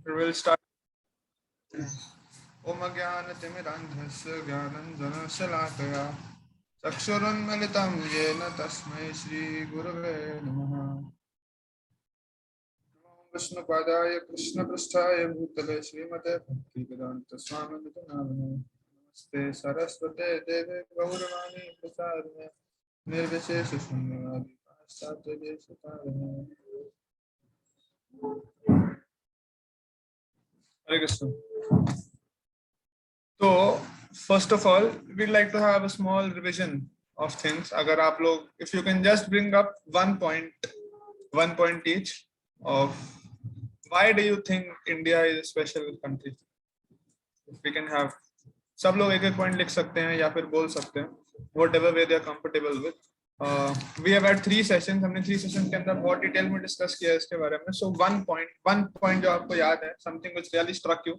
We'll start. ओम ज्ञानतिमिरान्धस्य ज्ञानञ्जनशलाकया चक्षुरुन्मिलितं येन तस्मै श्रीगुरवे नमः। विष्णुपादाय कृष्णपृष्ठाय भूतले श्रीमते भक्तिवेदान्तस्वामिनिति नामिने नमस्ते सरस्वते देवे गौरवाणी प्रसारिणे निर्विशेषशून्यवादी पाश्चात्यदेशतारिणे। हरे कृष्ण। तो first of all, we'd like to have a small revision of things. अगर आप लोग, if you can just bring up one point each of why do you think India is a special country? If we can have, सब लोग एक point लिख सकते हैं या फिर बोल सकते हैं, whatever way they are comfortable with. We have had 3 sessions. हमने 3 sessions के अंदर बहुत डिटेल में डिस्कस किया इसके बारे में. So one point जो आपको याद है, something which really struck you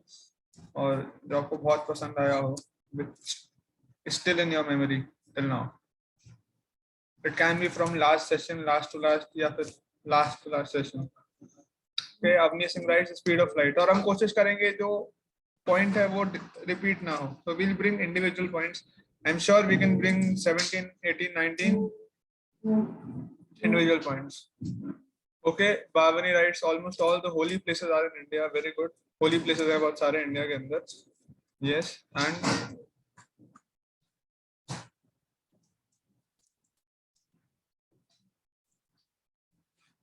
और जो आपको बहुत पसंद आया हो, which is still in your memory till now. It can be from last session, last to last, या फिर last to last session. Okay, Avni Singh writes speed of light. और हम कोशिश करेंगे जो point है वो repeat ना हो. So we'll bring individual points. I'm sure we can bring 17, 18, 19 individual points. Okay, Bhavani writes almost all the holy places are in India. Very good. Holy places है बहुत सारे इंडिया के अंदर. Yes, and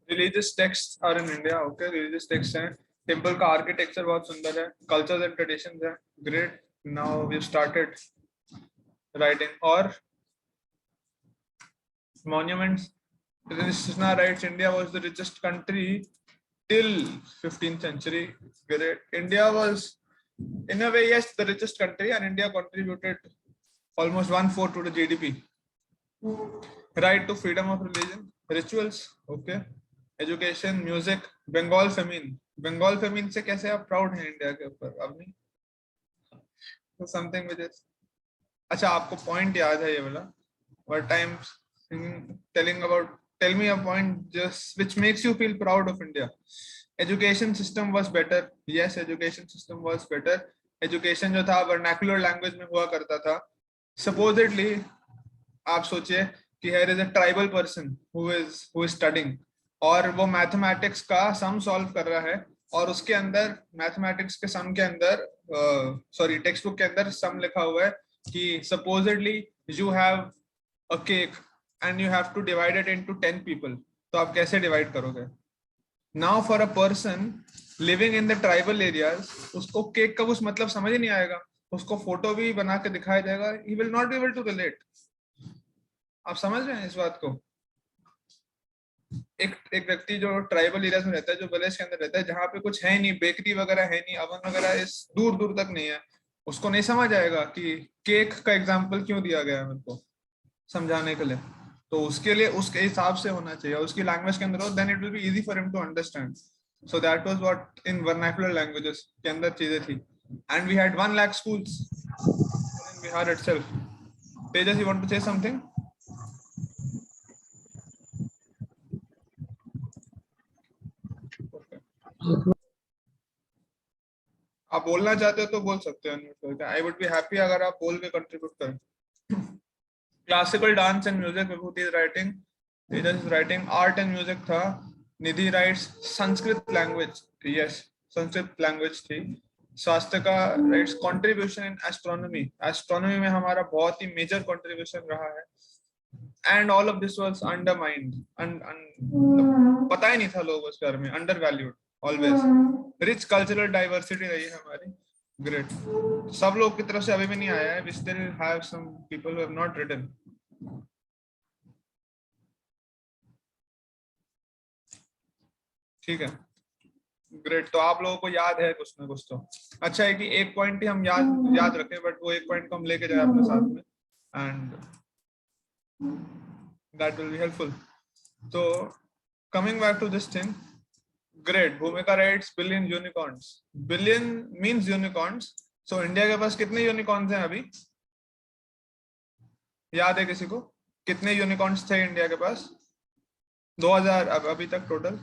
religious texts are in India. Okay, religious texts हैं. Temple का architecture बहुत सुंदर है. Cultures and traditions है. Great. Now we've started writing. और monuments. Krishna writes India was the richest country till 15th century. Great. India was, in a way, yes, the richest country, and India contributed almost 1/4 to the GDP. Right to freedom of religion, rituals, okay, education, music, Bengal famine. Bengal famine से कैसे आप proud हैं India के ऊपर? अब नहीं. So something which is, अच्छा आपको point याद है ये वाला? What times tell me a point just which makes you feel proud of India. Education system was better. Yes, education system was better. Education जो था vernacular language में हुआ करता था. Supposedly आप सोचिए कि here is a tribal person who is studying और वो mathematics का sum solve कर रहा है और उसके अंदर mathematics के sum के अंदर sorry textbook के अंदर sum लिखा हुआ है कि supposedly you have a cake and you have to divide it into 10 people. तो आप कैसे divide करोगे? Now for a person living in the tribal areas, उसको cake का कुछ मतलब समझ ही नहीं आएगा. उसको फोटो भी बना के दिखाया जाएगा. He will not be able to relate. आप समझ रहे हैं इस बात को? एक व्यक्ति जो ट्राइबल एरियाज में रहता है, जो विलेज के अंदर रहता है, जहाँ पे कुछ है नहीं, बेकरी वगैरह है नहीं, अवन वगैरह इस दूर दूर तक नहीं है, उसको नहीं समझ आएगा कि केक का एग्जाम्पल क्यों दिया गया है मेरे को समझाने के लिए. तो उसके लिए उसके हिसाब से होना चाहिए, उसकी लैंग्वेज के अंदर हो, then it will be easy for him to understand. So that was what in vernacular languages के अंदर चीजें थी. And we had 1 lakh schools in Bihar itself. Tejas, you want to say something? आप बोलना चाहते हो तो बोल सकते हो. आई वुड बी हैप्पी अगर आप बोल के कंट्रीब्यूट करें. Classical dance and music, Vibhuti is writing, Tejas is writing. Art and music था. Nidhi writes Sanskrit language. Yes, Sanskrit language थी. स्वास्थ्य का writes contribution in astronomy. Astronomy में हमारा बहुत ही मेजर कंट्रीब्यूशन रहा है. And all of this was undermined. पता ही नहीं था लोगों के बारे में. Under valued always. Rich cultural diversity रही है हमारी. ग्रेट. सब लोग की तरफ से अभी भी नहीं आया है. We still have some people who have not written. ठीक है, ग्रेट. तो आप लोगों को याद है कुछ ना कुछ तो. अच्छा है कि एक पॉइंट ही हम याद रखें, बट वो एक पॉइंट को हम लेके जाए अपने साथ में, and that will be helpful. तो coming back to this thing. Great. Bhumika writes billion unicorns. Billion means unicorns. So India के पास कितने यूनिकॉर्न्स हैं अभी? याद है किसी को? कितने यूनिकॉर्न्स थे इंडिया के पास 2000 अभी तक total?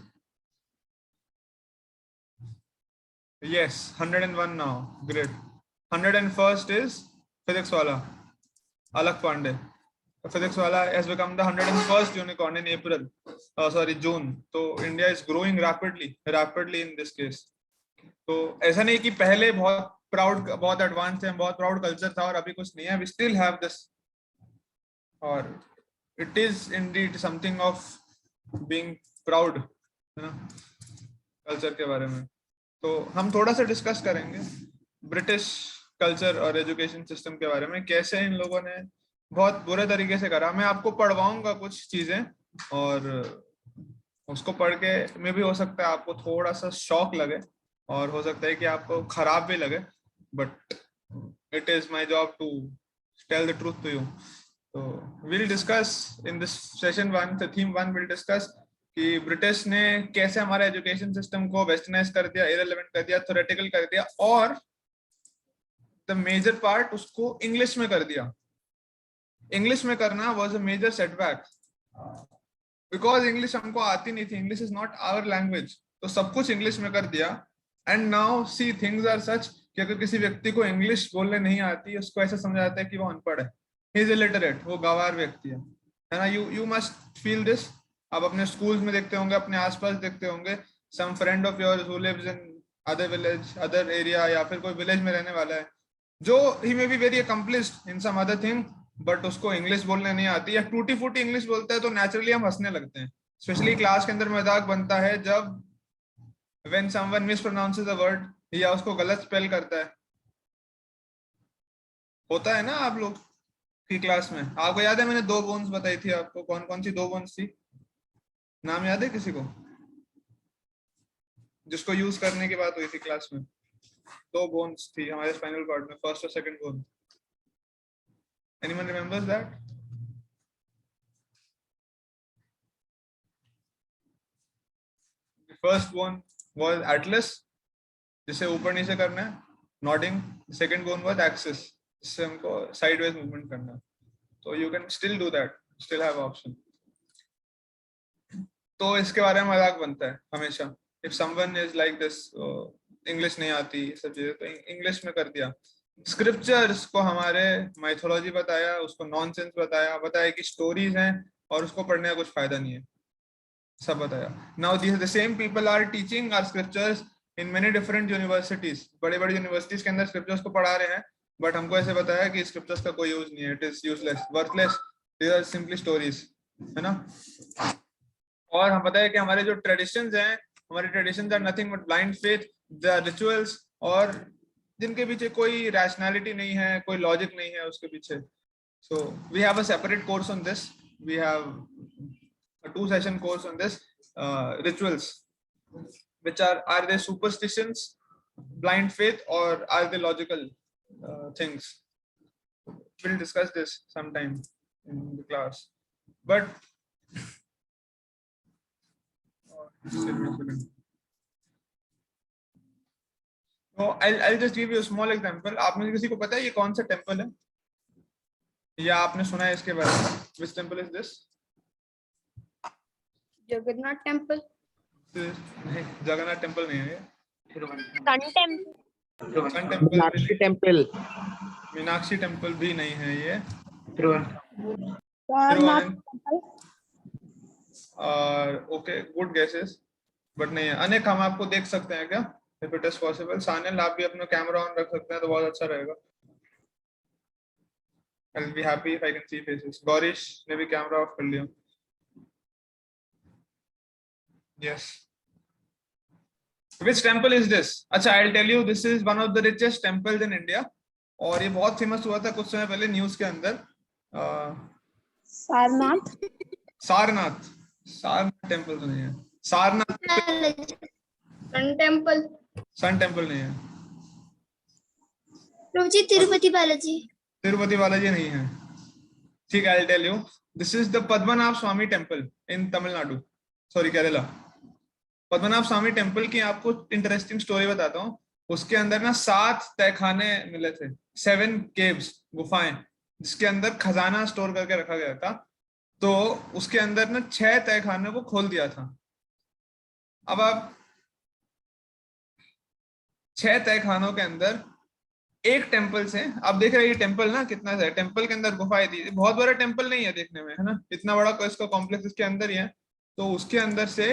Yes, 101 now. Great. 101st is physics wala, Alak Pandey. Physics wala has become the 101st unicorn in April. Sorry, June. So India is growing rapidly in this case. तो ऐसा नहीं कि पहले बहुत प्राउड, बहुत एडवांस है, बहुत proud culture था और अभी कुछ नहीं है. We still have this, और it is indeed something of being proud, है ना, कल्चर के बारे में. तो हम थोड़ा सा डिस्कस करेंगे ब्रिटिश कल्चर और एजुकेशन सिस्टम के बारे में, कैसे इन लोगों ने बहुत बुरे तरीके से करा. मैं आपको पढ़वाऊंगा कुछ चीजें और उसको पढ़ के में भी हो सकता है आपको थोड़ा सा शॉक लगे और हो सकता है कि आपको खराब भी लगे, but it is my job to tell the truth to you. तो will discuss in this session 1, theme 1 will discuss कि ब्रिटिश ने कैसे हमारे एजुकेशन सिस्टम को वेस्टर्नाइज कर दिया, इररिलेवेंट कर दिया, थ्योरेटिकल कर दिया, और द मेजर पार्ट उसको इंग्लिश में कर दिया. इंग्लिश में करना was a major setback, because English हमको आती नहीं थी. English is not our language, तो सब कुछ इंग्लिश में कर दिया. And now see things are such कि अगर किसी व्यक्ति को इंग्लिश बोलने नहीं आती, उसको ऐसा समझा जाता है कि वो अनपढ़ है, ही इज इलिटरेट, वो गंवार व्यक्ति है ना. You must feel this. आप अपने स्कूल्स में देखते होंगे, अपने आसपास देखते होंगे, some friend of yours who lives in other village, other area, या फिर कोई विलेज में रहने वाला है, जो ही may be very accomplished in some other thing, but उसको इंग्लिश बोलने नहीं आती या टूटी फूटी इंग्लिश बोलता है, तो नेचुरली हम हंसने लगते हैं. स्पेशली क्लास के अंदर मजाक बनता है जब when someone mispronounces a word या उसको गलत स्पेल करता है. होता है ना आप लोग की क्लास में. आपको याद है मैंने 2 बोन्स बताई थी आपको, कौन कौन सी 2 बोन्स थी? नाम याद है किसी को जिसको यूज करने की बात हुई थी क्लास में? 2 बोन्स थी हमारे स्पाइनल कॉर्ड में, फर्स्ट और second bone. Anyone remembers that? First bone was Atlas, जिसे ऊपर नीचे करना है, nodding. Second bone was axis, जिससे हमको साइडवेज मूवमेंट करना है. तो you can still do that, still have option. तो इसके बारे में मजाक बनता है हमेशा. If someone is like this, English नहीं आती, सब चीजें, तो इंग्लिश में कर दिया. स्क्रिप्चर्स को हमारे माइथोलॉजी बताया, उसको नॉनसेंस बताया कि स्टोरीज हैं और उसको पढ़ने का कुछ फायदा नहीं है, सब बताया. Now the same people are teaching our scriptures in many different universities. बड़े बड़े यूनिवर्सिटीज के अंदर स्क्रिप्चर्स को पढ़ा रहे हैं, बट हमको ऐसे बताया कि स्क्रिप्चर्स का कोई यूज नहीं है, it is useless, worthless, they are simply stories, है ना. और हम बताया कि हमारे जो ट्रेडिशंस हैं, हमारे traditions are nothing but blind faith, the rituals, और जिनके पीछे कोई रैशनैलिटी नहीं है, कोई लॉजिक नहीं है उसके पीछे. So we have a separate course on this. We have a 2-session course on this, rituals, which are they superstitions, blind faith, or are they logical things? We'll discuss this sometime in the class, but so I'll just give you a small example. आप में से किसी को पता है ये कौन सा टेम्पल है, या आपने सुना है इसके बारे में? Which temple is this? Jagannath temple. नहीं, जगन्नाथ टेम्पल नहीं है. Sun temple. Sun temple, Meenakshi temple. Meenakshi temple भी नहीं है ये. ओके, गुड गेसेस, बट नहीं है. अनेक, हम आपको देख सकते हैं क्या? If it is possible. Sanil, आप भी अपना कैमरा ऑन रख सकते हैं तो बहुत अच्छा रहेगा. I'll be happy if I can see faces. Gourish ने भी कैमरा ऑफ कर लिया. Yes. Which temple is this? अच्छा, I'll tell you, this is one of the richest temples in India. और ये बहुत फेमस हुआ था कुछ समय पहले न्यूज के अंदर. सारनाथ. सारनाथ. सारनाथ टेम्पल तो नहीं है. Sarnath sun temple. Sun temple नहीं है. प्रभु जी, तिरुपति बालाजी. तिरुपति बालाजी नहीं है. ठीक है, I'll tell you. This is the Padmanabha Swami temple in Tamil Nadu, sorry Kerala. Padmanabha Swami temple की आपको इंटरेस्टिंग स्टोरी बताता हूँ. उसके अंदर ना 7 तहखाने मिले थे, 7 caves, गुफाएं, जिसके अंदर खजाना स्टोर करके रखा गया था. तो उसके अंदर ना 6 तहखाने को खोल दिया था. अब आप 6 तय खानों के अंदर एक टेम्पल से, आप देख रहे हैं ये टेम्पल ना कितना है, टेम्पल के अंदर गुफाएं थी, बहुत बड़ा टेम्पल नहीं है देखने में, है ना, इतना बड़ा इसका कॉम्प्लेक्स इसके अंदर ही है, तो उसके अंदर से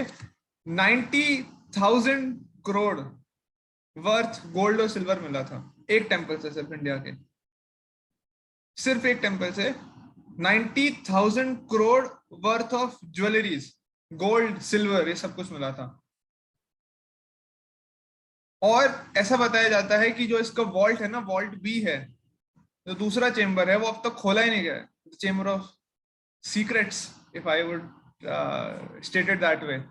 90,000 करोड़ वर्थ गोल्ड और सिल्वर मिला था एक टेम्पल से, सिर्फ इंडिया के, सिर्फ एक टेम्पल से 90,000 crore worth of jewelleries, gold silver, ये सब कुछ मिला था। और ऐसा बताया जाता है कि जो इसका वॉल्ट है ना, वॉल्ट बी है, जो दूसरा चेम्बर है, वो अब तक खोला ही नहीं गया है, chamber of secrets, if I would stated that way.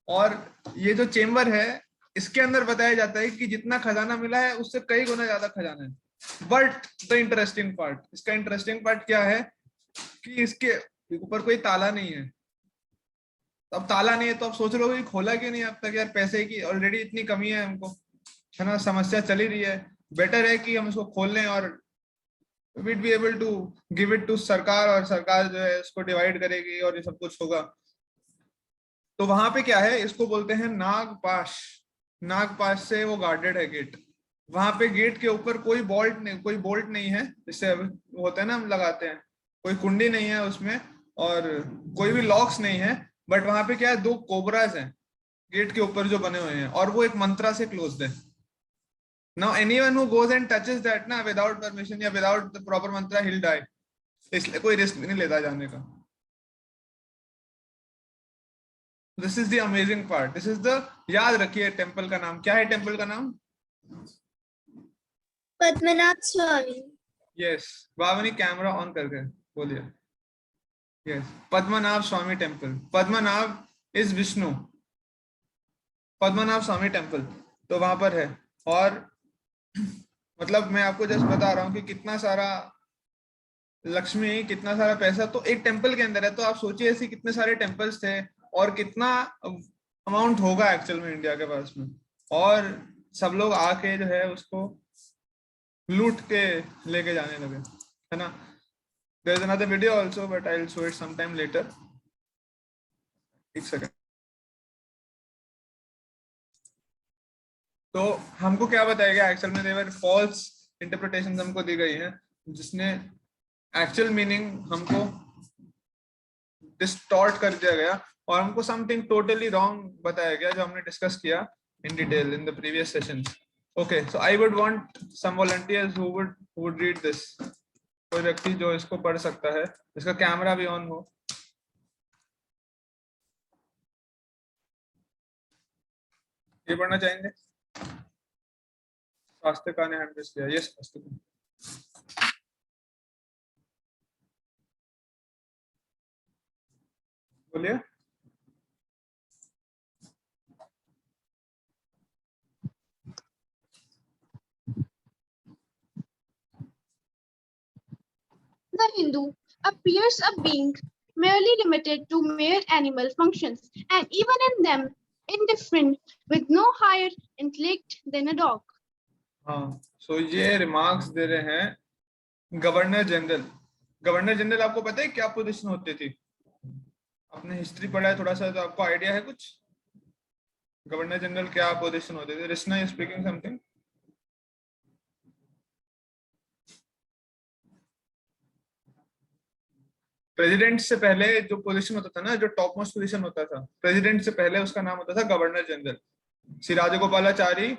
और ये जो चेम्बर है, इसके अंदर बताया जाता है कि जितना खजाना मिला है उससे कई गुना ज्यादा खजाना है। बट द इंटरेस्टिंग पार्ट, इसका इंटरेस्टिंग पार्ट क्या है कि इसके ऊपर कोई ताला नहीं है। अब ताला नहीं है तो आप सोच रहे हो कि खोला क्यों नहीं अब तक, यार पैसे की ऑलरेडी इतनी कमी है हमको, है ना, समस्या चली रही है, बेटर है कि हम इसको खोल लें और we'd be able to give it to सरकार, और सरकार जो है इसको डिवाइड करेगी और ये सब कुछ होगा। तो वहां पे क्या है, इसको बोलते हैं नागपाश, नागपाश से वो गार्डेड है गेट। वहां पे गेट के ऊपर कोई बोल्ट नहीं है, जिससे होता है ना हम लगाते हैं, कोई कुंडी नहीं है उसमें, और कोई भी लॉक्स नहीं है। बट वहां पे क्या है, 2 कोबराज हैं गेट के ऊपर जो बने हुए हैं, और वो एक मंत्रा से क्लोज्ड है। Now anyone who goes and touches that ना without permission या without the proper mantra, he'll die, इसलिए कोई रिस्क भी नहीं लेता जाने का। This is the amazing part, this is the, याद रखिए टेम्पल का नाम क्या है, टेम्पल का नाम Padmanabha Swami. Yes, Bhavani camera on करके बोलिए। Yes, Padmanabha Swami temple, Padmanabha is Vishnu, Padmanabha Swami temple तो वहां पर है। और मतलब मैं आपको जस्ट बता रहा हूँ कि कितना सारा लक्ष्मी, कितना सारा पैसा तो एक टेम्पल के अंदर है। तो आप सोचिए ऐसे कितने सारे टेम्पल्स थे और कितना अमाउंट होगा एक्चुअल में इंडिया के पास में, और सब लोग आके जो है उसको लूट के लेके जाने लगे, है ना। There is another video also but I will show it some time later. एक सेकंड। तो हमको क्या बताया गया एक्चुअल में, देवर फॉल्स इंटरप्रिटेशंस हमको दी गई हैं, जिसने एक्चुअल मीनिंग हमको डिस्टॉर्ट कर दिया गया, और हमको समथिंग टोटली रॉन्ग बताया गया, जो हमने डिस्कस किया in detail in the previous sessions. Okay, so I would want some volunteers who would read this, कोई व्यक्ति जो इसको पढ़ सकता है, इसका कैमरा भी ऑन हो। ये पढ़ना चाहेंगे? स्वास्थ्य ने हैंड रेज किया, यस स्वास्थ्य। बोलिए। The Hindu appears a being merely limited to mere animal functions, and even in them indifferent, with no higher intellect than a dog. हाँ, सो ये रिमार्क्स दे रहे हैं गवर्नर जनरल। गवर्नर जनरल आपको पता है क्या पोजीशन होती थी? आपने हिस्ट्री पढ़ा है थोड़ा सा, तो आपको आइडिया है कुछ? गवर्नर जनरल क्या पोजीशन होती थी? रिस्ना इज स्पीकिंग समथिंग। प्रेसिडेंट से पहले जो पोजीशन होता था ना, जो टॉप मोस्ट पोजीशन होता था प्रेसिडेंट से पहले, उसका नाम होता था governor general. Shri Rajagopalachari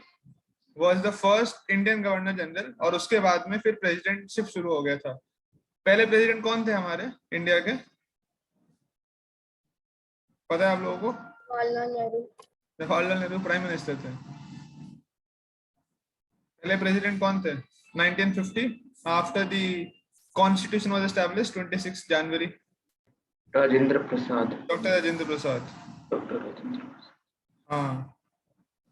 was the first Indian governor general, और उसके बाद में फिर प्रेसिडेंटशिप शुरू हो गया था। पहले प्रेसिडेंट कौन थे हमारे इंडिया के, पता है आप लोगों को? जवाहरलाल नेहरू। जवाहरलाल नेहरू प्राइम मिनिस्टर थे। पहले प्रेसिडेंट कौन थे 1950 after the constitution was established 26 जनवरी? राजेंद्र प्रसाद। डॉक्टर राजेंद्र प्रसाद। डॉक्टर राजेंद्र प्रसाद, हाँ,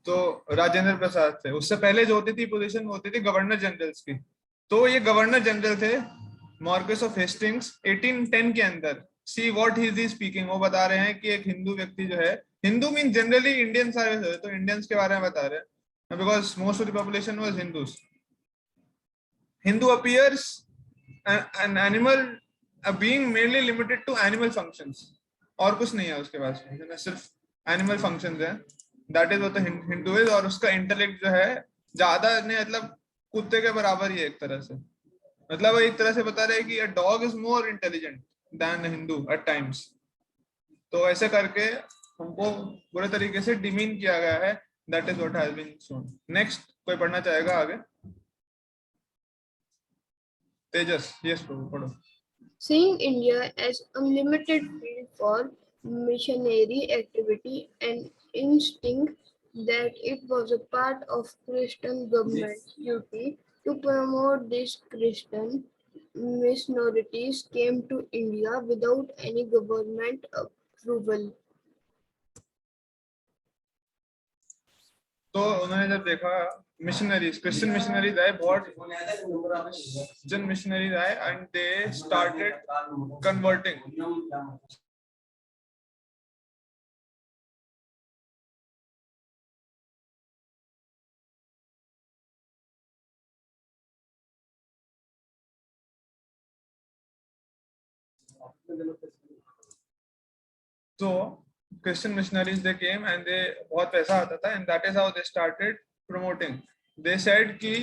तो राजेंद्र प्रसाद थे। उससे पहले जो होती थी पोजीशन होती थी गवर्नर जनरल्स की। तो ये गवर्नर जनरल थे मार्क्वेस ऑफ हेस्टिंग्स 1810 के अंदर। See what he is speaking, वो बता रहे हैं कि एक हिंदू व्यक्ति जो है, हिंदू मीन जनरली इंडियन सारे, तो इंडियंस के बारे में बता रहे हैं, because most of the population was Hindus. Hindu appears an animal, a being merely limited to animal functions, और कुछ नहीं है उसके पास में, सिर्फ एनिमल फंक्शंस है, that is what the Hindu is. और उसका इंटेलेक्ट जो है ज्यादा नहीं, मतलब कुत्ते के बराबर ही है एक तरह से। मतलब वो एक तरह से बता रहे हैं कि a dog is more intelligent than Hindu at times. तो ऐसे करके हमको पूरे तरीके से डिमीन किया गया है। That is what has been shown. Next कोई पढ़ना चाहेगा आगे? तेजस, यस प्रभु, पढ़ो। Seeing India as unlimited field for missionary activity and instinct that it was a part of Christian government's duty to promote these Christian minorities came to India without any government approval. तो उन्होंने जब देखा missionaries, Christian missionaries आए, बहुत Christian missionaries आए and they started converting. तो Christian missionaries they came and they, बहुत पैसा आता था and that is how they started promoting. They said कि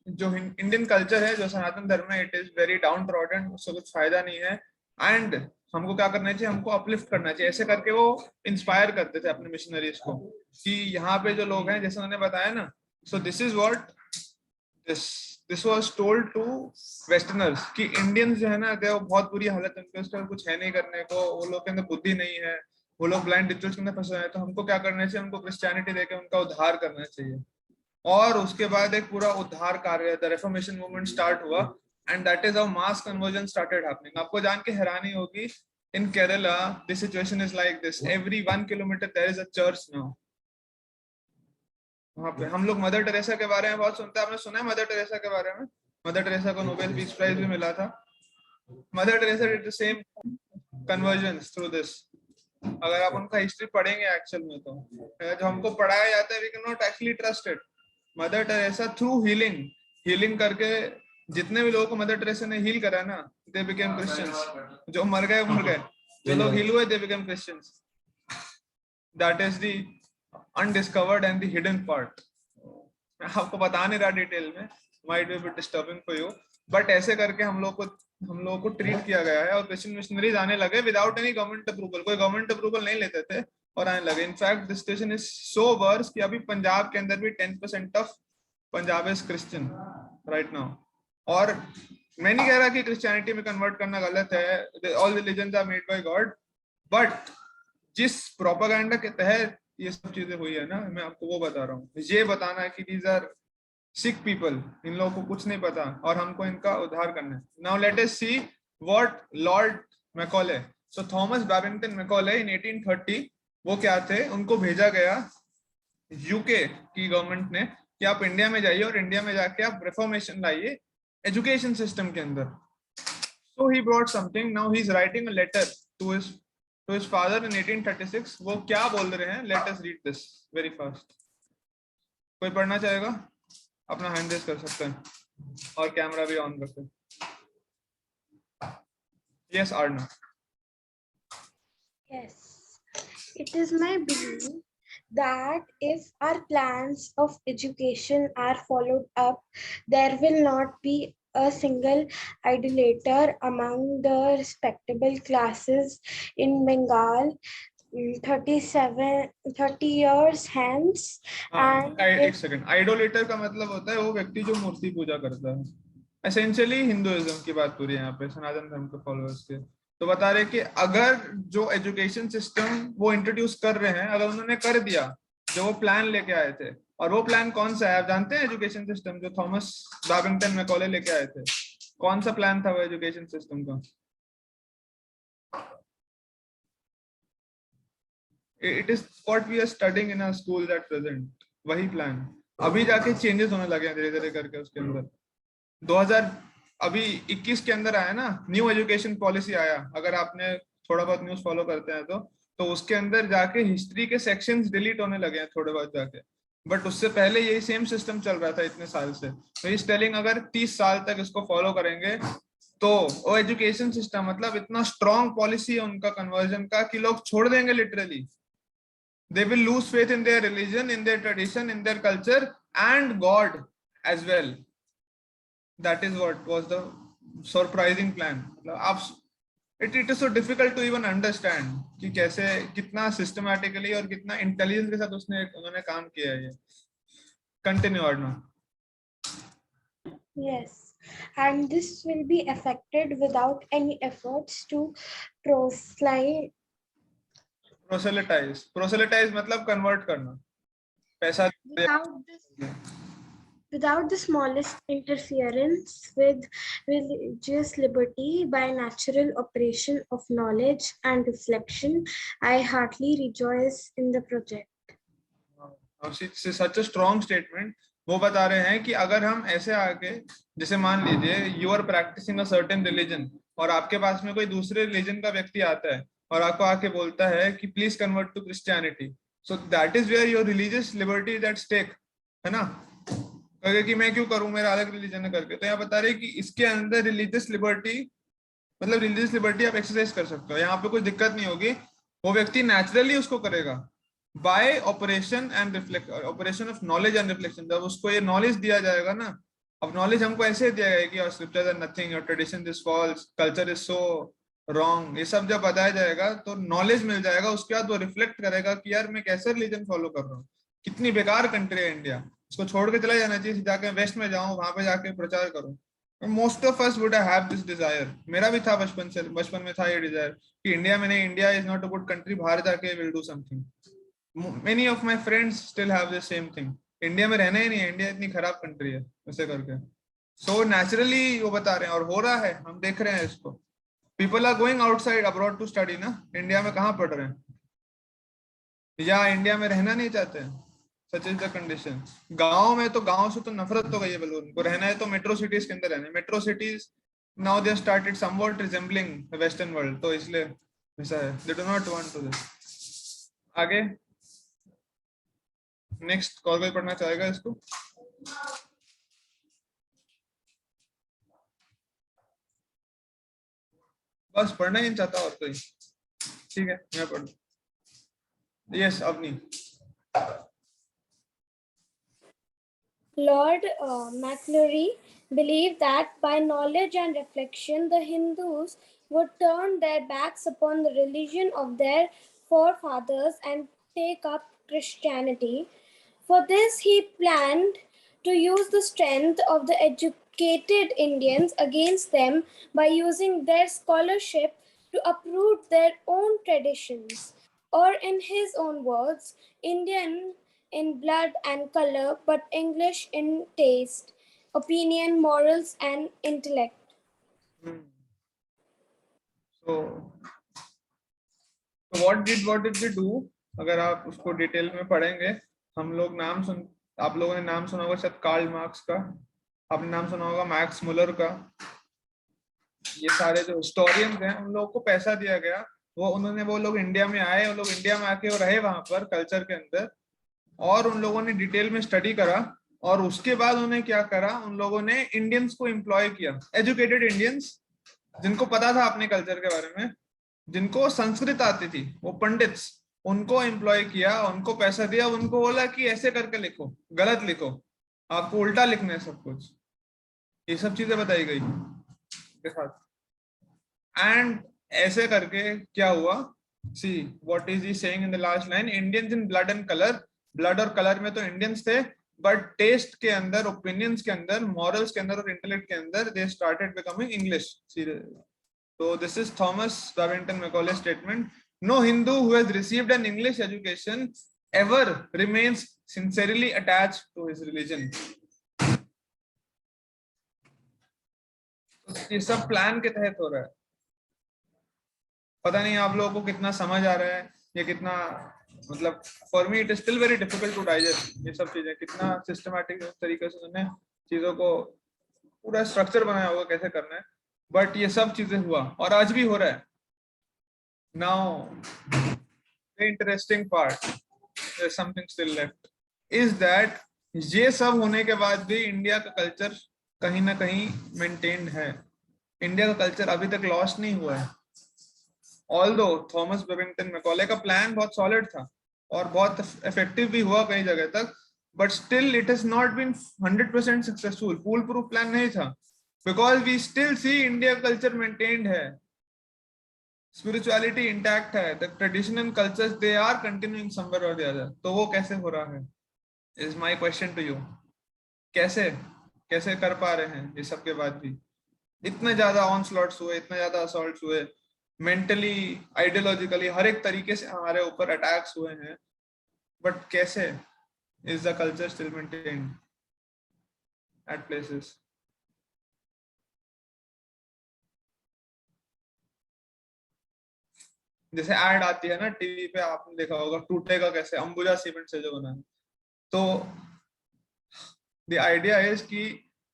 जो इंडियन कल्चर है, जो सनातन धर्म है, it is very down trodden, उससे कुछ फायदा नहीं है एंड हमको क्या करना चाहिए, हमको अपलिफ्ट करना चाहिए। ऐसे करके वो इंस्पायर करते थे अपने मिशनरीज को कि यहाँ पे जो लोग हैं, जैसे उन्होंने बताया ना, so this is what this was told to westerners कि इंडियंस जो है ना, वो बहुत बुरी हालत है, उनके उसके कुछ है नहीं करने को, वो लोग के अंदर बुद्धि नहीं है, वो लोग ब्लाइंड रिचुअल्स के अंदर फंसे हैं। तो हमको क्या करना चाहिए, उनको क्रिश्चियनिटी देके उनका उद्धार करना चाहिए। और उसके बाद एक पूरा उद्धार कार्य, द रिफॉर्मेशन मूवमेंट स्टार्ट हुआ and that is how mass conversion started happening. आपको जान के हैरानी होगी, in Kerala the situation is like this, every 1 kilometre there is a church now. वहां पे हम लोग मदर टेरेसा के बारे में बहुत सुनते हैं, आपने सुना है मदर टेरेसा के बारे में? मदर टेरेसा को नोबेल पीस प्राइज भी मिला था। Mother Teresa did the same convergence through this. अगर आप उनका हिस्ट्री पढ़ेंगे एक्चुअल में, तो जो हमको पढ़ाया जाता है, we can not actually trust it. Mother Teresa through healing करके जितने भी लोगों को मदर टेरेसा ने हील करा ना, दे बिकेम क्रिश्चियंस। जो मर गए, जो लोग हील हुए, they became Christians. That is the undiscovered and the hidden part. मैं आपको बता नहीं रहा डिटेल में, might be bit disturbing for you, but ऐसे करके हम लोग को ट्रीट किया गया है। और क्रिश्चियन मिशनरीज आने लगे विदाउट एनी गवर्नमेंट अप्रूवल, कोई गवर्नमेंट अप्रूवल नहीं लेते थे और आने लगे। In fact this situation is so worse कि अभी पंजाब के अंदर भी 10% of Punjab is Christian right now. और मैं नहीं कह रहा कि क्रिश्चियनिटी में कन्वर्ट करना गलत है, all religions are made by God, but जिस प्रोपेगेंडा के तहत ये सब चीजें हुई है ना, मैं आपको वो बता रहा हूँ। ये बताना है कि दीज आर सिक पीपल, इन लोगों को कुछ नहीं पता और हमको इनका उद्धार करना है। Now let us see what lord Macaulay, so Thomas Babington Macaulay in 1830, वो क्या थे, उनको भेजा गया यूके की गवर्नमेंट ने कि आप इंडिया में जाइए और इंडिया में जाके आप रिफॉर्मेशन लाइए एजुकेशन सिस्टम के अंदर। So he brought something, now he is writing a letter to his father in 1836। वो क्या बोल रहे हैं, let us read this very fast. कोई पढ़ना चाहेगा? अपना हैंड रेज कर सकते हैं और कैमरा भी ऑन रखें। Yes Aarna. Yes, it is my belief that if our plans of education are followed up, there will not be a single idolater among the respectable classes in Bengal 30 years hence. And एक second, आइडोलेटर का मतलब होता है वो व्यक्ति जो मूर्ति पूजा करता है। एसेंशियली हिंदुइज्म की बात पूरी है यहाँ पे, सनातन धर्म के फॉलोअर्स के। तो बता रहे कि अगर जो एजुकेशन सिस्टम वो इंट्रोड्यूस कर रहे हैं, अगर उन्होंने कर दिया जो वो प्लान लेके आए थे, और वो प्लान कौन सा है आप जानते हैं? एजुकेशन सिस्टम जो थॉमस बैबिंगटन मैकॉले लेके आए थे, कौन सा प्लान था वो एजुकेशन सिस्टम का? It is what we are studying in our schools at present, वही प्लान। अभी जाके चेंजेस होने लगे हैं धीरे धीरे करके उसके अंदर। 2021 के अंदर आया ना न्यू एजुकेशन पॉलिसी आया, अगर आपने थोड़ा बहुत न्यूज फॉलो करते हैं तो उसके अंदर जाके हिस्ट्री के सेक्शंस डिलीट होने लगे हैं थोड़े बहुत जाके, बट उससे पहले यही सेम सिस्टम चल रहा था इतने साल से। तो इस टेलिंग अगर 30 साल तक इसको फॉलो करेंगे तो वो एजुकेशन सिस्टम, मतलब इतना स्ट्रॉन्ग पॉलिसी है उनका कन्वर्जन का कि लोग छोड़ देंगे literally. They will lose faith in their religion, in their tradition, in their culture, and God as well. That is what was the surprising plan. मतलब आप it is so difficult to even understand कि कैसे कितना systematically और कितना intelligence के साथ उन्होंने काम किया है ये. Continue Arnav. Yes, and this will be affected without any efforts to proselytize. Proselytize मतलब convert करना. पैसा Without the smallest interference with religious liberty by natural operation of knowledge and reflection, I heartily rejoice in the project. It's such a strong statement. वो बता रहे हैं कि अगर हम ऐसे आके, जैसे मान लीजिए you are practicing a certain religion और आपके पास में कोई दूसरे religion का व्यक्ति आता है और आपको आके बोलता है कि please convert to Christianity, so that is where your religious liberty is at stake, है ना? कहे कि मैं क्यों करूं, मेरा अलग रिलीजन है करके. तो यहाँ बता रहे कि इसके अंदर रिलीजियस लिबर्टी, मतलब रिलीजियस लिबर्टी आप एक्सरसाइज कर सकते हो, यहाँ पे कोई दिक्कत नहीं होगी. वो व्यक्ति नेचुरली उसको करेगा bye operation and reflect, operation of knowledge and reflection. जब उसको ये नॉलेज दिया जाएगा ना, अब नॉलेज हमको ऐसे दिया गया कि your scriptures are nothing, your tradition is false, culture is so wrong, ये सब जब बताया जाएगा तो नॉलेज मिल जाएगा. उसके बाद वो रिफ्लेक्ट करेगा कि यार मैं कैसे रिलीजन फॉलो कर रहा हूँ, कितनी बेकार कंट्री है इंडिया, इसको छोड़ के चला जाना चाहिए, जाके वेस्ट में जाऊं, वहां पे जाके प्रचार करूं. Most of us would have this desire. मेरा भी था बचपन में था ये डिजायर कि इंडिया में नहीं, India is not a good country, बाहर जाके will do something. Many of my friends still have the same thing, India में रहना ही नहीं है, इंडिया इतनी खराब कंट्री है, ऐसे करके. सो नेचुरली वो बता रहे हैं और हो रहा है, हम देख रहे हैं इसको. People are going outside abroad to study ना. इंडिया में कहाँ पढ़ रहे हैं, या इंडिया में रहना नहीं चाहते हैं. Such is the condition. गांव में तो, गांव से तो नफरत तो गई है बलून को. रहना है तो मेट्रो सिटीज के अंदर रहना है. Metro cities now they started somewhat resembling the western world, तो इसलिए ऐसा है. They do not want to this. आगे नेक्स्ट कॉल कोई पढ़ना चाहेगा इसको? बस पढ़ना ही नहीं चाहता और कोई? ठीक है मैं पढ़. Yes Avani. Lord McClure believed that by knowledge and reflection, the Hindus would turn their backs upon the religion of their forefathers and take up Christianity. For this, he planned to use the strength of the educated Indians against them by using their scholarship to uproot their own traditions, or in his own words, Indian in blood and color, but English in taste, opinion, morals, and intellect. So what did they do? अगर आप उसको detail में पढ़ेंगे, हम लोग आप लोगों ने नाम सुना होगा शायद कार्ल मार्क्स का, आपने नाम सुना होगा मैक्स मुलर का. ये सारे जो हिस्टोरियंस हैं उन लोगों को पैसा दिया गया, वो लोग इंडिया में आए, वो लोग इंडिया में आके वो रहे वहां पर कल्चर के अंदर, और उन लोगों ने डिटेल में स्टडी करा. और उसके बाद उन्होंने क्या करा, उन लोगों ने इंडियंस को एम्प्लॉय किया, एजुकेटेड इंडियंस जिनको पता था अपने कल्चर के बारे में, जिनको संस्कृत आती थी, वो पंडित्स, उनको एम्प्लॉय किया, उनको पैसा दिया, उनको बोला कि ऐसे करके लिखो, गलत लिखो, आपको उल्टा लिखना है सब कुछ. ये सब चीजें बताई गई के साथ. एंड ऐसे करके क्या हुआ, see what is he saying in the last line, Indians in blood and colour. Blood और कलर में तो इंडियंस थे, बट टेस्ट के अंदर, ओपिनियंस के अंदर, मॉरल्स के अंदर और इंटेलेक्ट के अंदर they started becoming English. So this is Thomas Babington Macaulay statement. No Hindu who has received an English education ever remains sincerely attached to his religion. ये सब प्लान के तहत हो रहा है. पता नहीं आप लोगों को कितना समझ आ रहा है, ये कितना, मतलब for me it is still very difficult to digest. ये सब चीजें कितना सिस्टमैटिक तरीके से उन्होंने चीजों को पूरा स्ट्रक्चर बनाया होगा कैसे करना है, बट ये सब चीजें हुआ और आज भी हो रहा है. Now the interesting part, there is something still left, is that ये सब होने के बाद भी इंडिया का कल्चर कहीं ना कहीं मेंटेन्ड है. इंडिया का कल्चर अभी तक लॉस्ट नहीं हुआ है. ऑल्दो थॉमस बेबिंगटन मैकॉले का प्लान बहुत सॉलिड था और बहुत इफेक्टिव भी हुआ कई जगह तक, but still it has not been 100% successful. Foolproof plan नहीं था, because we still see India culture maintained है, spirituality intact है, the traditional cultures they are continuing somewhere or the other. तो वो कैसे हो रहा है is my question to you. कैसे कैसे कर पा रहे हैं ये सब के बाद भी? इतने ज्यादा ऑनस्लॉट्स हुए, इतने ज्यादा असॉल्ट्स हुए, मेंटली आइडियोलॉजिकली हर एक तरीके से हमारे ऊपर अटैक्स हुए हैं, बट कैसे is the culture still maintained at places? जैसे ऐड आती है ना टीवी पे, आपने देखा होगा, टूटेगा कैसे, अंबुजा सीमेंट से जो बना है. तो द आइडिया इज कि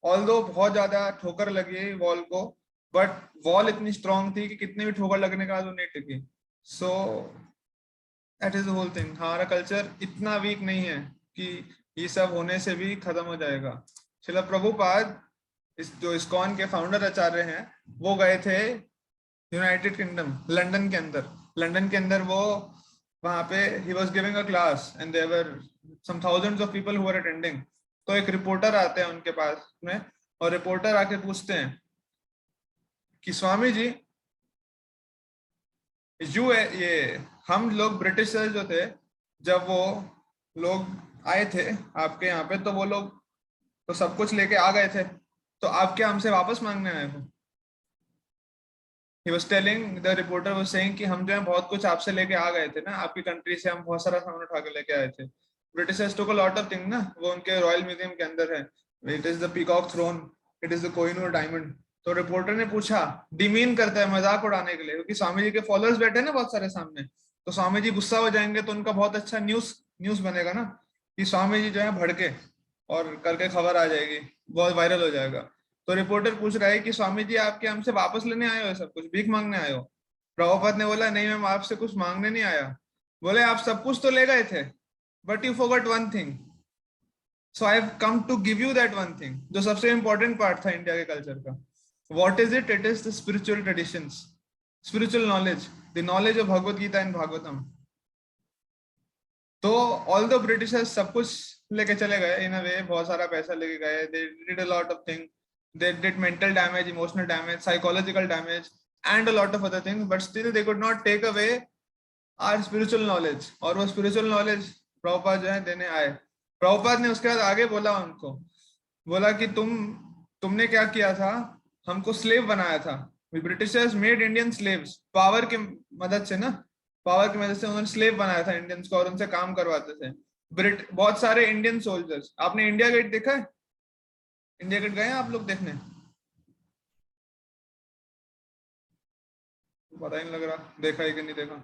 ऑल्दो बहुत ज्यादा ठोकर लगी वॉल को, बट वॉल इतनी स्ट्रांग थी कि कितनी भी ठोकर लगने के बाद वो नहीं टिकी. So that is the whole thing. हमारा कल्चर इतना वीक नहीं है कि ये सब होने से भी खत्म हो जाएगा. श्रील प्रभुपाद जो इस्कॉन के फाउंडर आचार्य हैं, वो गए थे यूनाइटेड किंगडम, लंदन के अंदर. लंदन के अंदर वो वहां पे ही was giving a class and there were some thousands of people who were attending. तो एक रिपोर्टर आते हैं उनके पास में, और रिपोर्टर आके पूछते हैं कि स्वामी जी ये हम लोग ब्रिटिशर्स जो थे, जब वो लोग आए थे आपके यहाँ पे, तो वो लोग तो सब कुछ लेके आ गए थे, तो आप क्या हमसे वापस मांगने आए हो? He was telling, the reporter was saying कि हम जो है बहुत कुछ आपसे लेके आ गए थे ना, आपकी कंट्री से हम बहुत सारा सामान उठा के लेके आए थे. Britishers took a lot of things ना, वो उनके रॉयल म्यूजियम के अंदर है. It is the peacock throne, it is the Kohinoor diamond. तो रिपोर्टर ने पूछा, डिमीन करता है मजाक उड़ाने के लिए, क्योंकि स्वामी जी के फॉलोअर्स बैठे ना बहुत सारे सामने, तो स्वामी जी गुस्सा हो जाएंगे, तो उनका बहुत अच्छा न्यूज बनेगा ना कि स्वामी जी जो है भड़के और करके खबर आ जाएगी, बहुत वायरल हो जाएगा. तो रिपोर्टर पूछ रहा है कि स्वामी जी आपके हमसे वापस लेने आए हो, सब कुछ भीख मांगने आए हो? प्रभुपाद ने बोला, नहीं मैं आपसे कुछ मांगने नहीं आया. बोले, आप सब कुछ तो ले गए थे, but you forgot one thing, so I have come to give you that one thing, जो सबसे इंपॉर्टेंट पार्ट था इंडिया के कल्चर का. What is it? It is the spiritual traditions, spiritual knowledge, the knowledge of Bhagavad Gita and Bhagavatam. तो all the Britishers सब कुछ लेके चले गए इन अ वे, बहुत सारा पैसा लेके गए, they did a lot of thing, they did mental damage, emotional damage, psychological damage, and a lot of other things, but still they could not take away our spiritual knowledge. और वो spiritual knowledge प्रभुपाद जो है देने आए. प्रभुपाद ने उसके बाद आगे बोला उनको, बोला कि तुमने क्या किया था, हमको स्लेव बनाया था. Britishers made Indian slaves, power की मदद से ना, पावर की मदद से उन्होंने स्लेव बनाया था इंडियंस को, और उनसे काम करवाते थे. बहुत सारे इंडियन सोल्जर्स, आपने इंडिया गेट देखा है? इंडिया गेट गए हैं आप लोग देखने? पता ही नहीं लग रहा देखा है कि नहीं देखा.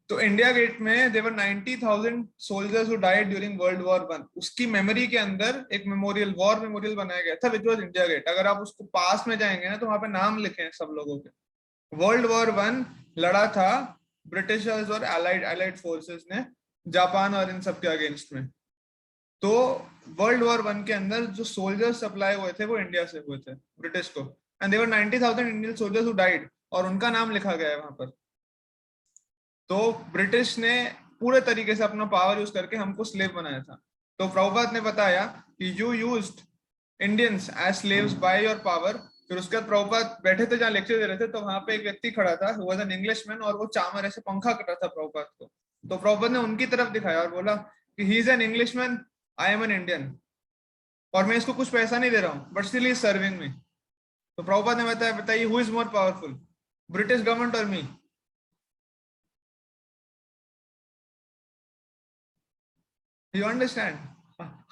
तो इंडिया गेट में there were 90,000 soldiers who died during world war 1. उसकी मेमोरी के अंदर एक मेमोरियल, वॉर मेमोरियल बनाया गया था, विच वाज इंडिया गेट. अगर आप उसको पास में जाएंगे ना, तो वहां पे नाम लिखे हैं सब लोगों के. वर्ल्ड वॉर 1 लड़ा था ब्रिटिशर्स और allied फोर्सेस ने जापान और इन सब के अगेंस्ट में. तो वर्ल्ड वॉर 1 के अंदर जो सोल्जर्स सप्लाई हुए थे वो इंडिया से हुए थे ब्रिटिश को, and there were 90,000 Indian soldiers who died, और उनका नाम लिखा गया है वहां पर. तो ब्रिटिश ने पूरे तरीके से अपना पावर यूज करके हमको स्लेव बनाया था. तो प्रभुपाद ने बताया कि you used Indians as slaves by your power. फिर उसके बाद प्रभुपाद बैठे थे जहाँ लेक्चर दे रहे थे, तो वहां पे एक व्यक्ति खड़ा था, हु वाज एन इंग्लिशमैन, और वो चामर ऐसे पंखा कर रहा था प्रभुपाद को. तो प्रभुपाद ने उनकी तरफ दिखाया और बोला कि he is an Englishman, I am an Indian, और मैं इसको कुछ पैसा नहीं दे रहा हूँ, बट स्टिल इज सर्विंग मी. तो प्रभुपाद ने बताइए who is more powerful, British government और मी? You understand?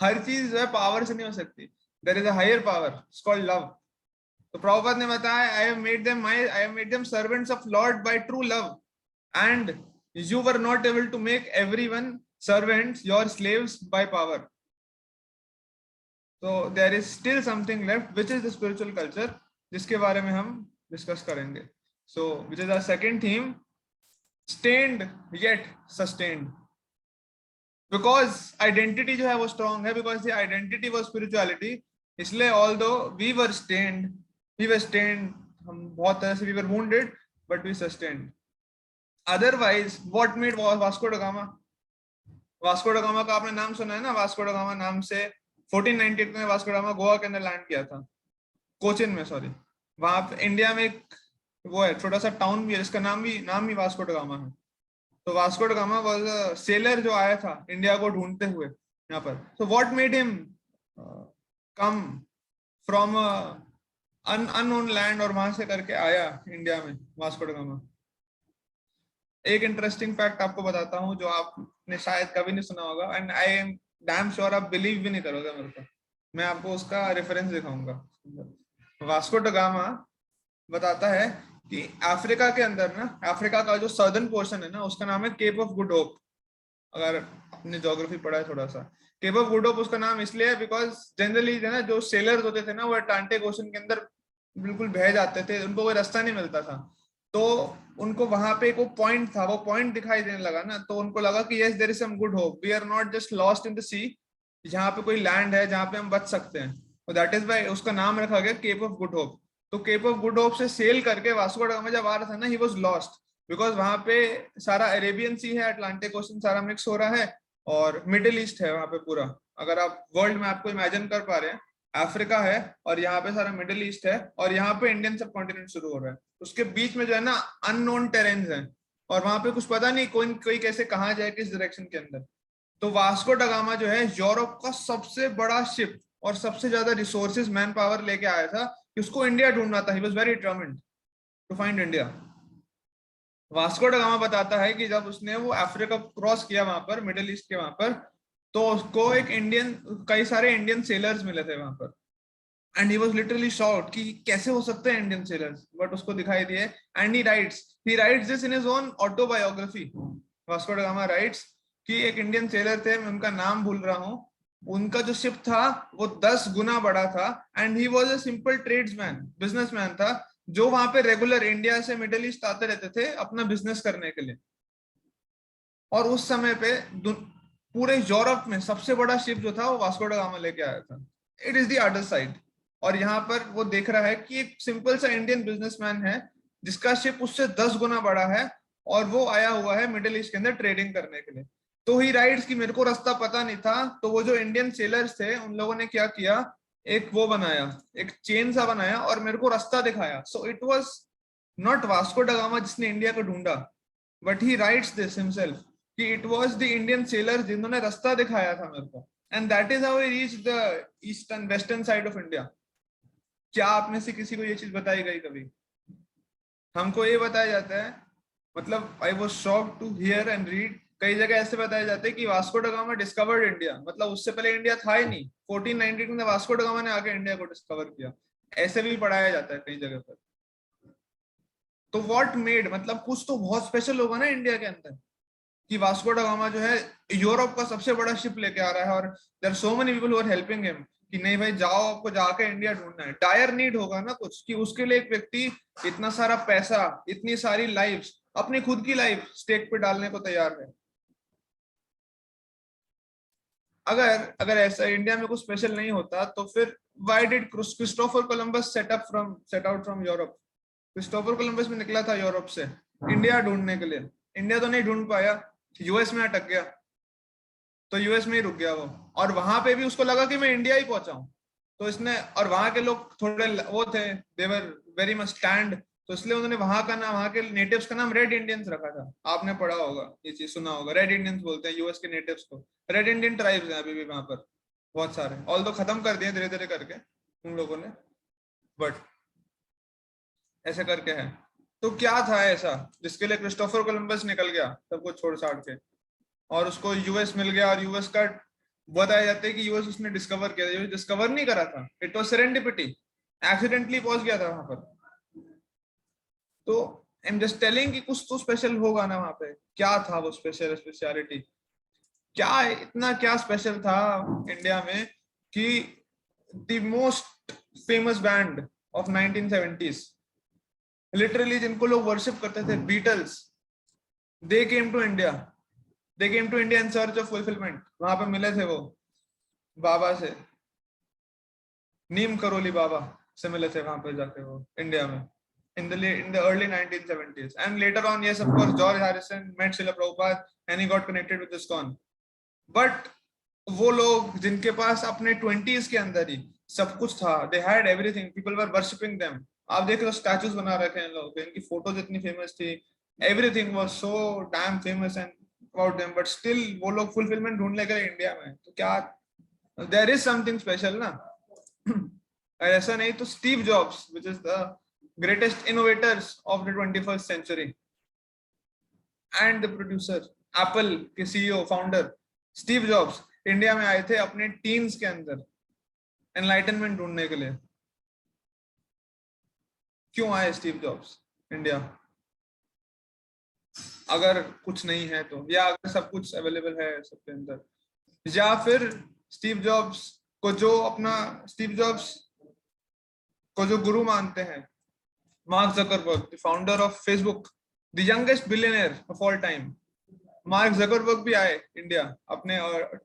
हर चीज जो है पावर से नहीं हो सकती. There is a higher power, it's called love. तो प्रभुपाद ने बताया, I have made them servants of Lord by true love, and you were not able to make everyone servants, your slaves, by power. So there is still something left, which is the spiritual culture, जिसके बारे में हम discuss करेंगे. So which is our second theme, stained yet sustained. Because identity जो है वो strong है, because the identity was spirituality, इसलिए although we were stained, हम बहुत तरह से we were wounded, but we sustained. Otherwise, what made Vasco da Gama? Vasco da gamma का आपने नाम सुना है ना, वास्को ड गामा नाम से 1498 में वास्को ड गामा गोवा के अंदर लैंड किया था, कोचिन में, सॉरी। वहां पे इंडिया में एक वो है छोटा सा टाउन भी है जिसका नाम ही वास्को ड गामा है। तो Vasco da gamma was a seller जो आया था इंडिया को ढूंढते हुए यहाँ पर। So what made him come from unknown land और वहां से करके आया इंडिया में वास्को ड गामा। एक इंटरेस्टिंग फैक्ट आपको बताता हूँ जो आपने शायद कभी नहीं सुना होगा, and I am damn sure आप बिलीव भी नहीं करोगे मेरे को। मैं आपको उसका रेफरेंस दिखाऊंगा। वास्को ड गामा बताता है कि अफ्रीका के अंदर ना, अफ्रीका का जो सदर्न पोर्शन है ना, उसका नाम है केप ऑफ गुड होप। अगर आपने ज्योग्राफी पढ़ा है थोड़ा सा, केप ऑफ गुड होप उसका नाम इसलिए है बिकॉज जनरली ना जो सेलर्स होते थे ना वो अटलांटिक ओशन के अंदर बिल्कुल बह जाते थे, उनको कोई रास्ता नहीं मिलता था। तो उनको वहां पे एक वो पॉइंट था, वो पॉइंट दिखाई देने लगा ना, तो उनको लगा कि yes there is some good hope, we are not just lost in the sea, यहाँ पे कोई लैंड है जहाँ पे हम बच सकते हैं। तो दैट इज वाई उसका नाम रखा गया केप ऑफ गुड होप। तो केप ऑफ गुड होप से सेल करके वास्को ड गामा जब आ रहा था ना, ही वाज लॉस्ट बिकॉज वहां पे सारा अरेबियन सी है, अटलांटिक ओशन सारा मिक्स हो रहा है और मिडिल ईस्ट है वहां पे पूरा। अगर आप वर्ल्ड मैप को इमेजिन कर पा रहे हैं, अफ्रीका है और यहाँ पे सारा मिडिल ईस्ट है और यहाँ पे इंडियन सब कॉन्टिनेंट शुरू हो रहा है। उसके बीच में जो है ना अननोन टेरेन्स हैं और वहां पे कुछ पता नहीं कोई कैसे कहाँ जाए किस डायरेक्शन के अंदर। तो वास्को ड गामा जो है यूरोप का सबसे बड़ा शिप और सबसे ज्यादा रिसोर्सेज मैन पावर लेके आया था कि उसको इंडिया ढूंढना था। He was very determined to find India. Vasco da Gama बताता है कि जब उसने वो अफ्रीका क्रॉस किया वहां पर मिडिल ईस्ट के वहां पर, तो उसको एक इंडियन, कई सारे इंडियन सेलर्स मिले थे वहां पर, and he was literally shocked कि कैसे हो सकते हैं इंडियन सेलर्स, बट उसको दिखाई दिए। And he writes this in his own autobiography. Vasco da gamma rights कि एक इंडियन सेलर थे, मैं उनका नाम भूल रहा हूँ, उनका जो शिप था वो 10 गुना बड़ा था, and he was a simple tradesman, businessman था, जो वहां पे रेगुलर इंडिया से मिडिल ईस्ट आते रहते थे अपना बिजनेस करने के लिए। और उस समय पे पूरे यूरोप में सबसे बड़ा शिप जो था वो वास्को ड गामा लेके आया था। It is the other side. और यहाँ पर वो देख रहा है कि एक सिंपल सा इंडियन बिजनेसमैन है जिसका शिप उससे 10 गुना बड़ा है और वो आया हुआ है मिडिल ईस्ट के अंदर ट्रेडिंग करने के लिए। तो ही राइट्स कि मेरे को रास्ता पता नहीं था, तो वो जो इंडियन सेलर्स थे उन लोगों ने क्या किया, एक वो बनाया, एक चेन सा बनाया और मेरे को रास्ता दिखाया। So it was not Vasco da Gama जिसने इंडिया को ढूंढा, but he writes this himself कि it was the Indian sailor जिन्होंने रास्ता दिखाया था मेरे को, and that is how he reach the eastern western side of India. क्या आप में से किसी को ये चीज बताई गई कभी? हमको ये बताया जाता है, मतलब I was shocked to hear and read, कई जगह ऐसे बताया जाता है कि Vasco da gamma discovered India, मतलब उससे पहले इंडिया था ही नहीं, 1492 में वास्को ड गामा ने आके इंडिया को डिस्कवर किया, ऐसे भी पढ़ाया जाता है कई जगह पर। तो व्हाट मेड, मतलब कुछ तो बहुत स्पेशल होगा ना इंडिया के अंदर कि वास्को ड गामा जो है यूरोप का सबसे बड़ा शिप लेके आ रहा है और there are so many people who are helping him कि नहीं भाई जाओ, आपको जाके इंडिया ढूंढना है। डायर नीड होगा ना कुछ कि उसके लिए एक व्यक्ति इतना सारा पैसा, इतनी सारी लाइफ, अपनी खुद की लाइफ स्टेक पे डालने को तैयार है। अगर अगर ऐसा इंडिया में कुछ स्पेशल नहीं होता तो फिर why did Christopher Columbus set out from Europe? Christopher Columbus भी निकला था यूरोप से इंडिया ढूंढने के लिए, इंडिया तो नहीं ढूंढ पाया, यूएस में अटक गया, तो यूएस में ही रुक गया वो, और वहां पे भी उसको लगा कि मैं इंडिया ही पहुंचाऊं, तो इसने, और वहां के लोग थोड़े वो थे, देवर वेरी मच स्टैंड, तो इसलिए उन्होंने वहां का नाम, वहां के नेटिव्स का नाम रेड इंडियंस रखा था। आपने पढ़ा होगा ये चीज, सुना होगा, रेड इंडियंस बोलते हैं यूएस के नेटिव्स को। रेड इंडियन ट्राइब्स हैं अभी भी वहां पर बहुत सारे, ऑल दो खत्म कर दिए धीरे धीरे करके उन लोगों ने, बट ऐसे करके है। तो क्या था ऐसा जिसके लिए क्रिस्टोफर कोलंबस निकल गया सब कुछ छोड़ छाड़ के और उसको यूएस मिल गया, और यूएस का बताया जाता है कि यूएस उसने डिस्कवर किया, यूएस डिस्कवर नहीं करा था, इट वाज सेरेंडिपिटी, एक्सीडेंटली पहुंच गया था वहां पर। तो आई एम जस्ट टेलिंग कि कुछ तो स्पेशल होगा ना वहां पे। क्या था वो स्पेशलिटी, क्या इतना क्या स्पेशल था इंडिया में कि the most famous band of 1970s, literally जिनको लोग वर्शिप करते थे, Beatles, they came to India, they came to India in search of fulfilment. वहां पे मिले थे वो बाबा से, नीम करोली बाबा से मिले थे वहां पे जाके वो इंडिया में in the early 1970s, and later on, yes, of course, George Harrison met Srila Prabhupada and he got connected with ISKCON. But वो लोग जिनके पास अपने 20s के अंदर ही सब कुछ था, they had everything, people were worshipping them. आप देख लो स्टैचूज बना रखे हैं लोग, इनकी फोटोज इतनी फेमस थी, everything was so damn famous and about them, but still वो लोग फुलफिलमेंट ढूंढने गए इंडिया में। तो क्या देयर इज समथिंग स्पेशल ना। अगर ऐसा नहीं तो Steve Jobs, which is the greatest innovators of the 21st century and the producer, Apple के CEO founder Steve Jobs India में आए थे अपने टीन्स के अंदर एनलाइटनमेंट ढूंढने के लिए। क्यों आए स्टीव जॉब्स इंडिया? अगर कुछ नहीं है तो, या अगर सब कुछ अवेलेबल है सबके अंदर, या फिर स्टीव जॉब्स को जो गुरु मानते हैं, mark Zuckerberg, the founder of Facebook, the youngest billionaire of all time, mark Zuckerberg भी आए इंडिया अपने, और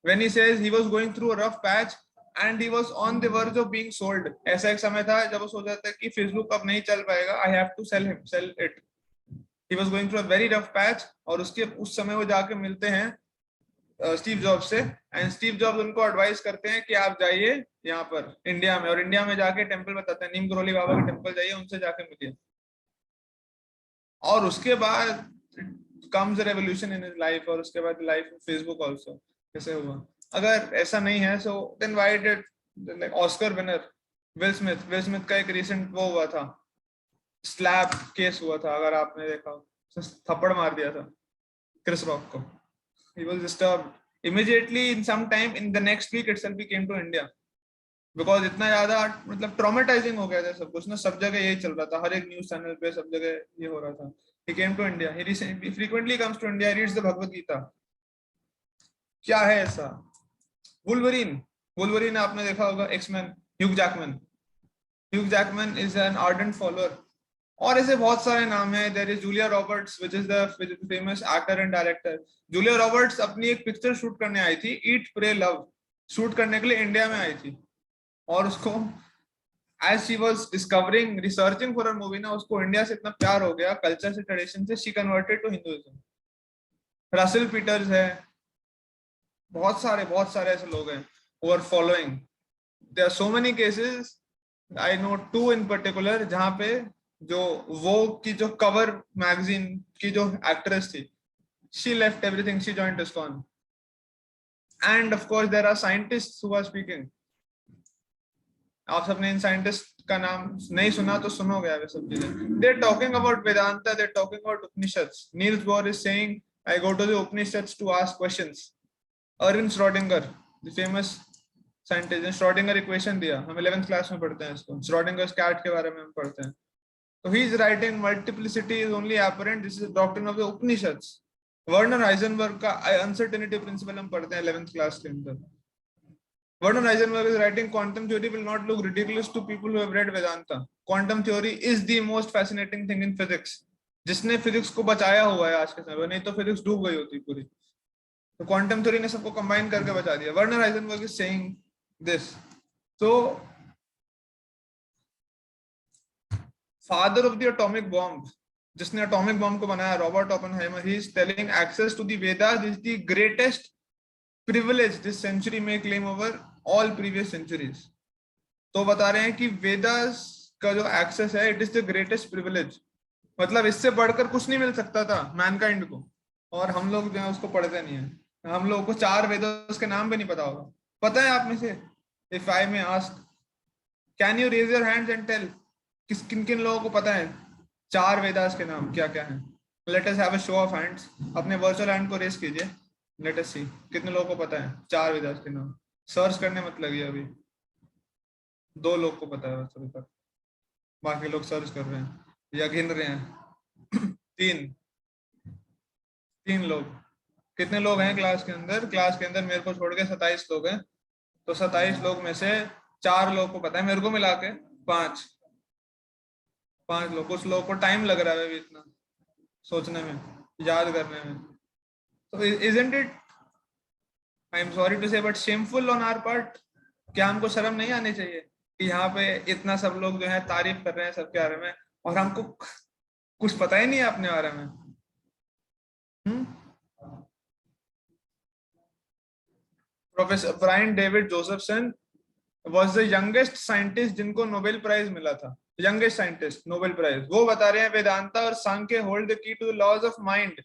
when he says he was going through a rough patch and he was on the verge of being sold, ऐसा एक समय था जब वो सोच रहा था कि फेसबुक अब नहीं चल पाएगा, I have to sell it, he was going through a very rough patch, और उस समय वो जाके मिलते हैं स्टीव जॉब्स से, एंड स्टीव जॉब्स उनको एडवाइस करते हैं कि आप जाइए यहाँ पर इंडिया में, और इंडिया में जाके टेंपल बताते हैं, नीम करोली बाबा के टेंपल जाइए, उनसे जाके मिलिए। और उसके बाद comes a revolution in his life, और उसके बाद लाइफ ऑफ फेसबुक आल्सो कैसे हुआ। अगर ऐसा नहीं है so then why did like Oscar winner Will Smith का एक रिसेंट वो हुआ था, स्लैप केस हुआ था, अगर आपने देखा, थप्पड़ मार दिया था क्रिस रॉक को। he was disturbed immediately, in some time in the next week itself he came to India because इतना ज्यादा मतलब ट्रॉमेटाइजिंग हो गया था सब कुछ ना, सब जगह यही चल रहा था, हर एक न्यूज चैनल पे सब जगह ये हो रहा था। he came to India, he frequently comes to India, reads the Bhagavad Gita। क्या है ऐसा? वुल्वरीन आपने देखा होगा, X Men, Hugh Jackman is an ardent follower, और ऐसे बहुत सारे नाम हैं। There is Julia Roberts, which is the famous actor and director. Julia Roberts अपनी एक पिक्चर शूट करने आई थी, ईट प्रे लव, शूट करने के लिए इंडिया में आई थी, और उसको as she was discovering, researching for her movie ना, उसको इंडिया से इतना प्यार हो गया, कल्चर से, ट्रेडिशन से, she converted to Hinduism। Russell Peters है, बहुत सारे ऐसे लोग हैं who are following। there are so many cases, I know two in particular, जहाँ पे जो वो की जो कवर मैगजीन की जो एक्ट्रेस थी, she left everything, she joined ISKCON। and of course there are scientists who are speaking। आप सबने इन साइंटिस्ट का नाम नहीं सुना तो सुनोगे ये सब चीजें। They're talking about Vedanta, they're talking about Upanishads। Niels Bohr is saying, I go to the Upanishads to ask questions। Erwin Schrödinger, the famous scientist, ने Schrödinger equation दिया, हम 11th क्लास में पढ़ते हैं इसको, Schrödinger's cat के बारे में हम पढ़ते हैं। तो he is writing multiplicity is only apparent, this is the doctrine of the Upanishads। Werner Heisenberg का अनसर्टेनिटी प्रिंसिपल हम पढ़ते हैं 11th क्लास के अंदर। Werner Heisenberg is writing quantum theory will not look ridiculous to people who have read Vedanta। Quantum theory is the most fascinating thing in physics। जिसने physics को बचाया हुआ है आज के समय, नहीं तो फिजिक्स डूब गई होती पूरी। तो क्वांटम थ्योरी ने सबको कंबाइन करके बचा दिया। Werner Heisenberg is saying this. तो father of the atomic bomb, जिसने एटॉमिक बॉम्ब को बनाया, Robert Oppenheimer, he is telling access to the Vedas is the greatest privilege this century may claim over all previous centuries। तो बता रहे हैं कि वेदास का जो एक्सेस है, it is the greatest privilege, मतलब इससे बढ़कर कुछ नहीं मिल सकता था मैनकाइंड को, और हम लोग जो है उसको पढ़ते नहीं है। हम लोगों को 4 वेदास के नाम भी नहीं पता होगा। पता है आप में से? If I may ask, can you raise your hands and tell किन किन लोगों को पता है 4 वेदास के नाम क्या क्या है? Let us have a show off hands, अपने वर्चुअल हैंड को रेज कीजिए, लेट अस सी कितने लोगों को पता है 4 वेदास के नाम। सर्च करने मत लगिए, अभी 2 लोग को पता है बस अभी तक, बाकी लोग सर्च कर रहे हैं या गिन रहे हैं। 3 लोग। कितने लोग हैं क्लास के अंदर? क्लास के अंदर मेरे को छोड़ के 27 लोग हैं, तो 27 लोग में से 4 लोग को पता है, मेरे को मिला के 5 लोग। कुछ लोगों को टाइम लग रहा है अभी इतना सोचने में, याद करने में। So isn't it, I am sorry to say, but shameful on our part? क्या हमको शर्म नहीं आनी चाहिए कि यहाँ पे इतना सब लोग जो है तारीफ कर रहे हैं सबके बारे में, और हमको कुछ पता ही नहीं है अपने बारे में। Professor Brian David Josephson was the youngest scientist जिनको नोबेल प्राइज मिला था, youngest scientist नोबेल प्राइज। वो बता रहे हैं वेदांता और सांख्य hold the key to the laws of mind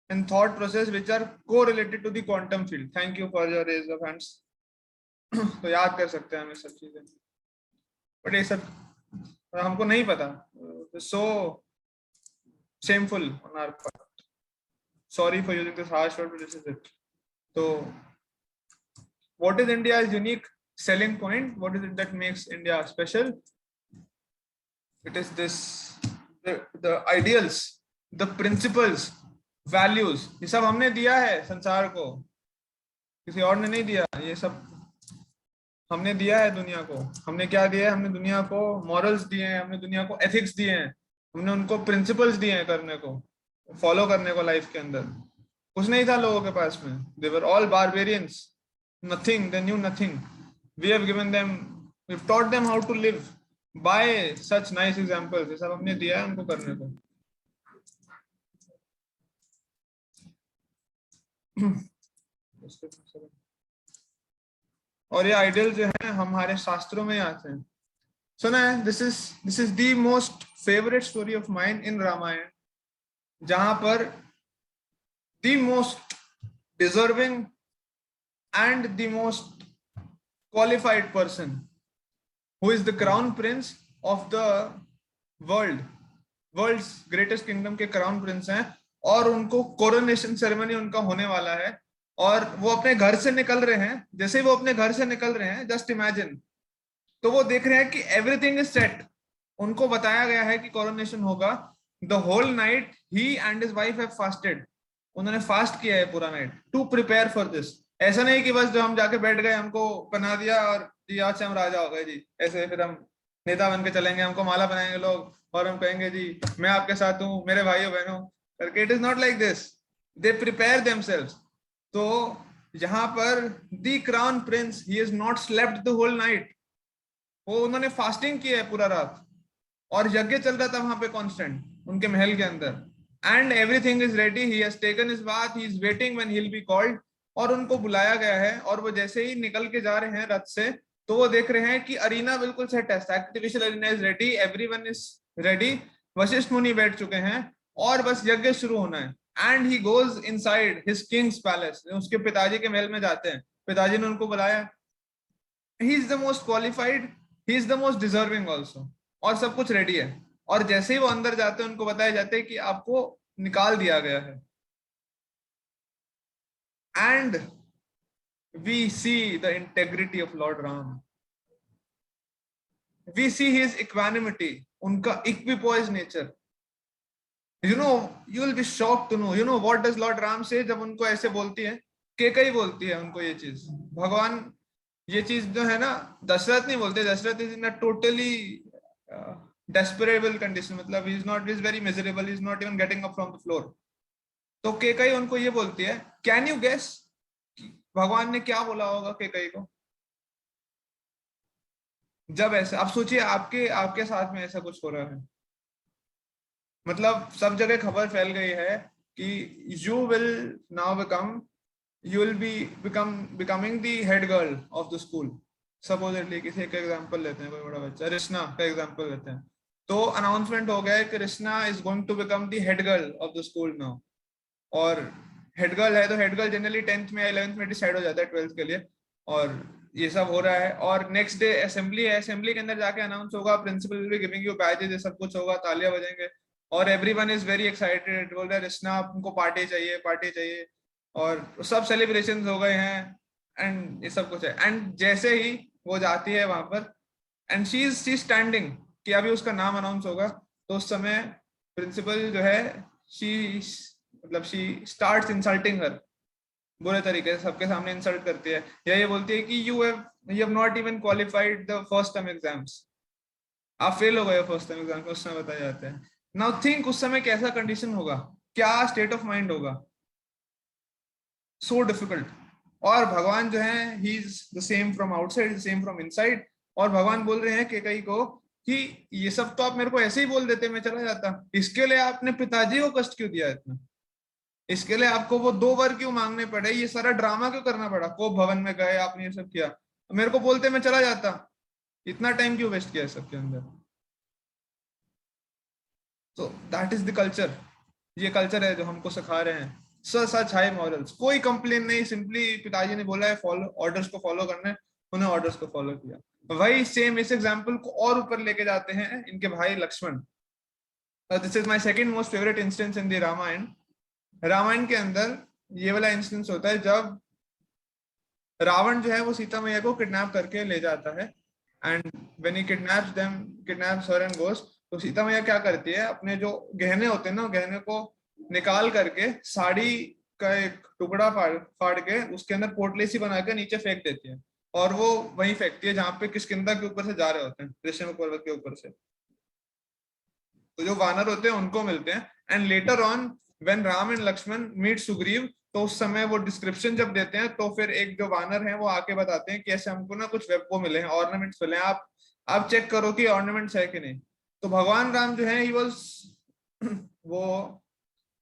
and thought process which are correlated to the quantum field। Thank you for your raise of hands। तो याद कर सकते हैं हम ये सब चीजें, बट ये सब हमको नहीं पता, so shameful on our part, sorry for using this harsh word, but this is it। So what is India's unique selling point? What is it that makes India special? It is this, the ideals, the principles, values, ये सब हमने दिया है संसार को, किसी और ने नहीं दिया। ये सब हमने दिया है दुनिया को। हमने क्या दिया है? हमने दुनिया को मॉरल्स दिए हैं, हमने दुनिया को एथिक्स दिए हैं, हमने उनको प्रिंसिपल्स दिए हैं करने को, फॉलो करने को लाइफ के अंदर। कुछ नहीं था लोगों के पास में, they were all barbarians, nothing, they knew nothing। We have given them, we've taught them how to live by such nice examples। ये सब हमने दिया है उनको करने को। और ये आइडियल जो है हमारे शास्त्रों में आते हैं। सुना है, this is the most favourite story of mine in Ramayana, जहां पर the most deserving and the most qualified person who is the crown prince of the world's greatest kingdom के crown prince हैं, और उनको coronation ceremony उनका होने वाला है, और वो अपने घर से निकल रहे हैं। जैसे ही वो अपने घर से निकल रहे हैं, जस्ट इमेजिन, तो वो देख रहे हैं कि एवरीथिंग इज सेट। उनको बताया गया है कि coronation होगा। the whole night he and his wife have fasted। उन्होंने फास्ट किया है पूरा night to prepare for this. ऐसा नहीं कि बस जो हम जाके बैठ गए, हमको बना दिया और जी आज से हम राजा हो गए जी, ऐसे फिर हम नेता बन के चलेंगे, हमको माला बनाएंगे लोग और हम कहेंगे जी मैं आपके साथ हूँ मेरे भाइयों बहनों करके। It is not like this, they prepare themselves. तो यहाँ पर the crown prince, he has not slept the whole night. वो उन्होंने फास्टिंग किया है पूरा रात, और यज्ञ चल रहा था वहां पे कांस्टेंट उनके महल के अंदर। And everything is ready, he has taken his bath, he is waiting when he will be called. और उनको बुलाया गया है, और वो जैसे ही निकल के जा रहे हैं रथ से, तो वो देख रहे हैं कि अरीना बिल्कुल सेट है, sacrificial arena is ready, everyone is ready. Vashishtha Muni बैठ चुके हैं और बस यज्ञ शुरू होना है। And he goes inside his Kings palace, उसके पिताजी के महल में जाते हैं। पिताजी ने उनको बुलाया, he is the most qualified, he is the most deserving also, और सब कुछ रेडी है। और जैसे ही वो अंदर जाते हैं, उनको बताया जाता है कि आपको निकाल दिया गया है। And we see the integrity of Lord Ram. We see his equanimity, unka equipoise nature। You know, you will be shocked to know, you know what does Lord Ram say जब उनको ऐसे बोलती है? केकई बोलती है उनको ये चीज। भगवान ये चीज जो है ना, दशरथ नहीं बोलते। Dasharath is in a totally desperable condition, मतलब he is not, he is very miserable, he is not even getting up from the floor। तो केकई उनको ये बोलती है, कैन यू गेस भगवान ने क्या बोला होगा केकई को जब ऐसे? अब सोचिए आपके साथ में ऐसा कुछ हो रहा है, मतलब सब जगह खबर फैल गई है कि you will now becoming the head girl of the school. Supposedly किसी का एग्जांपल लेते हैं, कोई बड़ा बच्चा, रिश्ना का एग्जांपल लेते हैं। तो अनाउंसमेंट हो गया है कि Rishna is going to become the head girl of the school now. और हेड गर्ल है तो हेड गर्ल जनरली 10th में या 11th में डिसाइड हो जाता है 12th के लिए, और ये सब हो रहा है। और नेक्स्ट डे असेंबली है, असेंबली के अंदर जाके अनाउंस होगा, principal will be giving you badges, ये सब कुछ होगा, तालियां बजेंगे, और एवरीवन इज वेरी एक्साइटेड। बोल रहे हैं रिश्ना उनको पार्टी चाहिए, पार्टी चाहिए, और सब सेलिब्रेशंस हो गए हैं एंड ये सब कुछ है। एंड जैसे ही वो जाती है वहां पर, एंड शी इज स्टैंडिंग कि अभी उसका नाम अनाउंस होगा, तो उस समय प्रिंसिपल जो है शी स्टार्ट्स इंसल्टिंग हर, बुरे तरीके से सबके सामने इंसल्ट करती है, या ये बोलती है कि you have not even qualified the first term exams, आप फेल हो गए फर्स्ट टर्म एग्जाम, उस समय बताया जाता है। नाउ थिंक उस समय कैसा कंडीशन होगा, क्या स्टेट ऑफ माइंड होगा, सो डिफिकल्ट। और भगवान जो है he is the same from outside, same from inside. और भगवान बोल रहे हैं केकई को कि ये सब तो आप मेरे को ऐसे ही बोल देते, मैं चला जाता, इसके लिए आपने पिताजी को कष्ट क्यों दिया इतना? इसके लिए आपको वो 2 बार क्यों मांगने पड़े, ये सारा ड्रामा क्यों करना पड़ा, कोप भवन में गए आपने ये सब किया, मेरे को बोलते मैं चला जाता, इतना टाइम क्यों वेस्ट किया सबके अंदर। तो दैट इज द कल्चर, ये कल्चर है जो हमको सिखा रहे हैं। सच हाई मॉरल्स, कोई कंप्लेन नहीं, सिंपली पिताजी ने बोला है फॉलो ऑर्डर्स को फॉलो करना है, उन्हें ऑर्डर्स को फॉलो किया। वही सेम इस एग्जांपल को और ऊपर लेके जाते हैं इनके भाई Lakshman. This is my second most favourite instance in the Ramayana. Ramayana के अंदर ये वाला इंस्टेंस होता है जब रावण जो है वो सीता मैया को किडनैप करके ले जाता है, and when he kidnaps her and goes, तो सीता मैया क्या करती है, अपने जो गहने होते हैं ना, गहने को निकाल करके साड़ी का एक टुकड़ा फाड़ के उसके अंदर पोटली सी बना के नीचे फेंक देती है, और वो वहीं फेंकती है जहां पे किष्किंधा के ऊपर से जा रहे होते हैं, ऋषिमुख पर्वत के ऊपर से। तो जो वानर होते हैं उनको मिलते हैं, and later on when Ram and Lakshman meet Sugriva, तो उस समय वो डिस्क्रिप्शन जब देते हैं तो फिर एक जो वानर है वो आके बताते हैं कि ऐसे हमको ना कुछ वेब वो मिले हैं, ऑर्नामेंट्स मिले हैं, आप चेक करो कि ऑर्नामेंट्स है कि नहीं। तो भगवान राम जो है ही वाज वो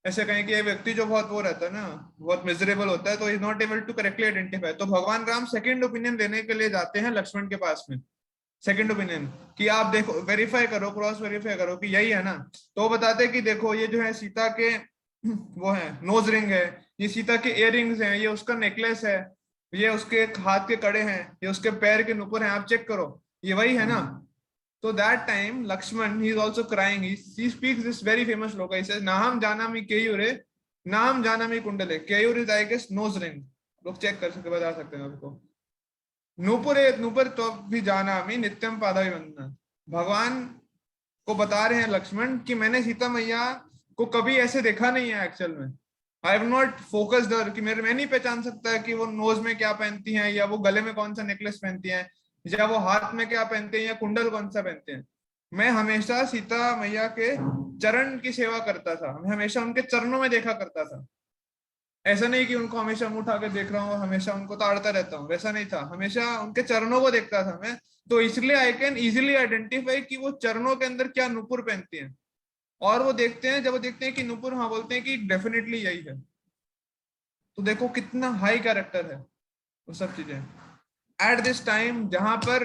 ऐसे कहें कि ये व्यक्ति जो बहुत वो रहता है ना, बहुत मिजरेबल होता है, तो is not able to correctly identify. तो भगवान राम सेकंड ओपिनियन लेने के लिए जाते हैं लक्ष्मण के पास में, सेकंड ओपिनियन, कि आप देखो, वेरीफाई करो, क्रॉस वेरीफाई करो कि यही है ना। तो वो बताते हैं कि देखो ये जो है सीता के वो है नोज रिंग है, ये सीता के इयर रिंग्स हैं, ये उसका नेकलेस है, ये उसके हाथ के कड़े हैं, ये उसके पैर के नुपुर हैं, आप चेक करो ये वही है ना। तो that time Lakshman, he is also crying, he speaks this very famous shloka, he says नाहम जानामि केयूरे नाम जानामि कुंडले, keyur is I guess nose ring, लोग चेक कर सकते, बता सकते हैं आपको। नूपुरे नूपुर तो भी जानामि नित्यम पादाभिवंदन, भगवान को बता रहे हैं लक्ष्मण कि मैंने सीता मैया को कभी ऐसे देखा नहीं है एक्चुअल में, आई हैव नॉट फोकस्ड हर, कि मैं नहीं पहचान सकता कि वो नोज में क्या पहनती हैं, या वो गले में कौन सा नेकलेस पहनती हैं, या वो हाथ में क्या पहनते हैं, या कुंडल कौन सा पहनते हैं। मैं हमेशा सीता मैया के चरण की सेवा करता था, मैं हमेशा उनके चरणों में देखा करता था, ऐसा नहीं कि उनको हमेशा मुंह उठा के देख रहा हूँ, हमेशा उनको ताड़ता रहता हूँ, वैसा नहीं था, हमेशा उनके चरणों को देखता था मैं। तो इसलिए आई कैन इजिली आइडेंटिफाई कि वो चरणों के अंदर क्या नुपुर पहनती हैं, और वो देखते हैं, जब वो देखते हैं कि नुपुर, हाँ बोलते हैं कि डेफिनेटली यही है। तो देखो कितना हाई कैरेक्टर है वो सब चीजें। एट दिस टाइम जहां पर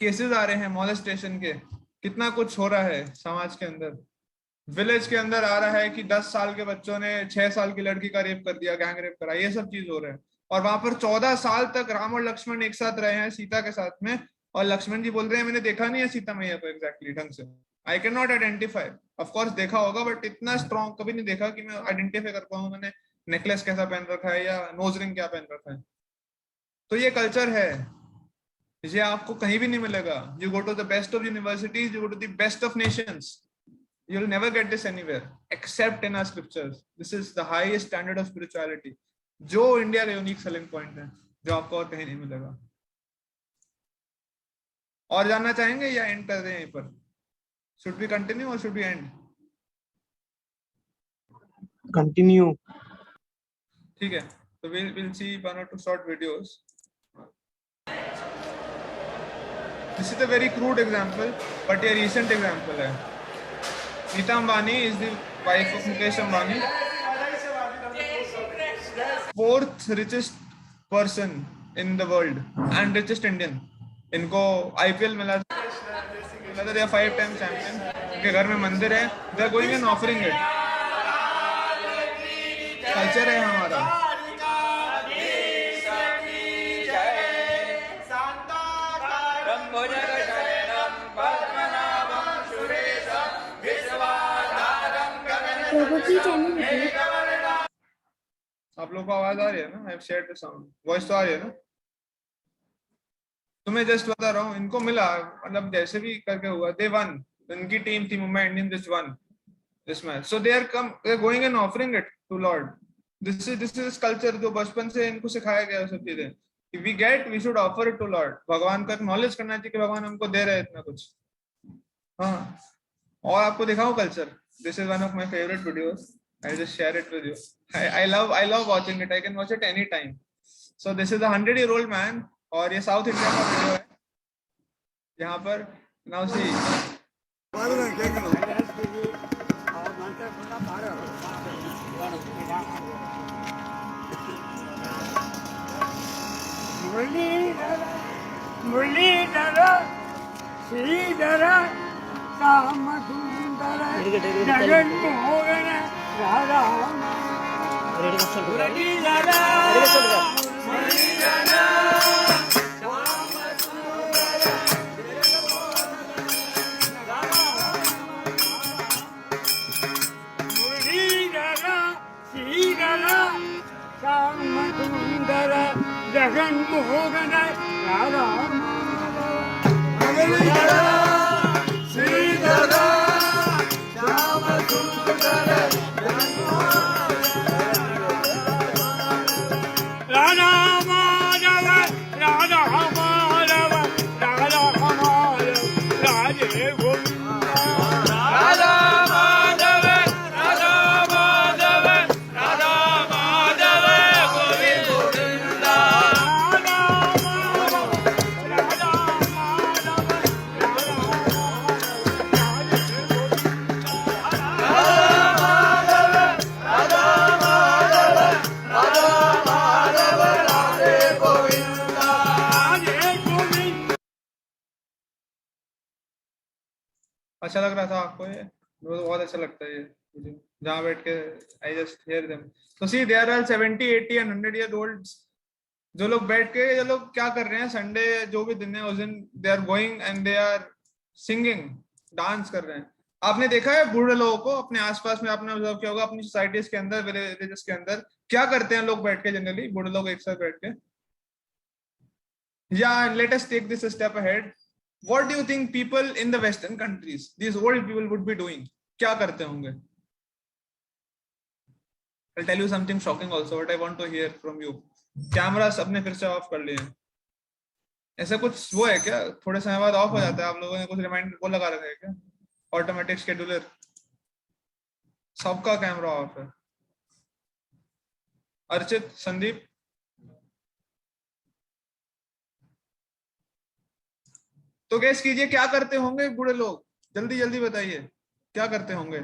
केसेस आ रहे हैं मॉलेस्टेशन के, कितना कुछ हो रहा है समाज के अंदर, विलेज के अंदर आ रहा है कि 10 साल के बच्चों ने 6 साल की लड़की का रेप कर दिया, गैंग रेप करा, ये सब चीज हो रहा है। और वहां पर 14 साल तक राम और लक्ष्मण एक साथ रहे हैं सीता के साथ में, और लक्ष्मण जी बोल रहे हैं मैंने देखा नहीं है सीता मैया को एग्जैक्टली ढंग से, I can not identify. Of course देखा होगा बट इतना स्ट्रॉन्ग कभी नहीं देखा कि मैं आइडेंटिफाई कर पाऊँ मैंने नेकलेस कैसा पहन रखा है या नोज रिंग क्या पहन रखा है। तो ये कल्चर है, ये आपको कहीं भी नहीं मिलेगा। You go to the best of universities, you go to the best of nations, you'll never get this anywhere except in our scriptures. This is the highest standard of spirituality, जो India का unique selling point है, जो आपको और कहीं नहीं मिलेगा। और जानना चाहेंगे या एंड कर दें यहीं पर? Should we continue or should we end? Continue. ठीक है, तो we'll see one or two short videos. This is a very crude example, but a recent example है। Neeta Ambani is the wife of Mukesh Ambani, fourth richest person in the world and richest Indian. इनको IPL मिला था, they are 5-time champion, उनके घर में मंदिर है, they are going and offering it. Culture है हमारा। आप लोग को आवाज आ रही है ना? I have shared the sound, voice तो आ रही है ना? तो मैं जस्ट बता रहा हूँ, इनको मिला, मतलब जैसे भी करके हुआ, दे वन, इनकी टीम थी Mumbai Indians, this one this match, so they are going and offering it to lord. This is culture जो बचपन से इनको सिखाया गया सब चीजें, कि we get we should offer it to lord. भगवान का एक्नॉलेज करना चाहिए कि भगवान हमको दे रहे हैं इतना कुछ। हाँ, और आपको दिखाऊं culture, this is one of my favourite videos, I just share it with you. I love watching it. I can watch it anytime. So this is a 100-year-old man, और ये साउथ इंडिया का video है। यहाँ पर now see Muralidhar Shridhara ಕಾಮಸುಂದರ Jaganmohan Radha Muralidhar Muralidhar Muralidhar Shridhara ಕಾಮಸುಂದರ Jaganmohan Radha Muralidhar Shridhara Shyamsundar Radha Madhava Radha Madhava Radha Madhava Radhe Govinda Radha Madhava Radha Madhava Radha Madhava Govinda Radha Madhava Radha Madhava अच्छा लग रहा था आपको ये? मुझे तो बहुत अच्छा लगता है ये मुझे, जहाँ बैठ के आई जस्ट हियर देम। तो see there are 70, 80 and 100 year old जो लोग बैठ के, ये लोग क्या कर रहे हैं, संडे जो भी दिन है उस दिन they are going and they are singing, dance कर रहे हैं। आपने देखा है बूढ़े लोगों को अपने आसपास में, आपने ऑब्जर्व किया होगा अपनी सोसाइटीज के अंदर, विलेजेस के अंदर क्या करते हैं लोग बैठ के, जनरली बूढ़े लोग एक साथ बैठ के। या let us take this step ahead, what do you think people in the western countries, these old people would be doing? क्या करते होंगे? I'll tell you something shocking also, what I want to hear from you. Cameras अपने फिर से of कर लिए हैं, ऐसा कुछ वो है क्या? थोड़े समय बाद ऑफ हो जाता है, आप लोगों ने कुछ रिमाइंडर वो लगा रखा है क्या? ऑटोमेटिक शेड्यूलर, सबका कैमरा ऑफ है। अर्चित, संदीप, तो गैस कीजिए क्या करते होंगे बूढ़े लोग, जल्दी जल्दी बताइए क्या करते होंगे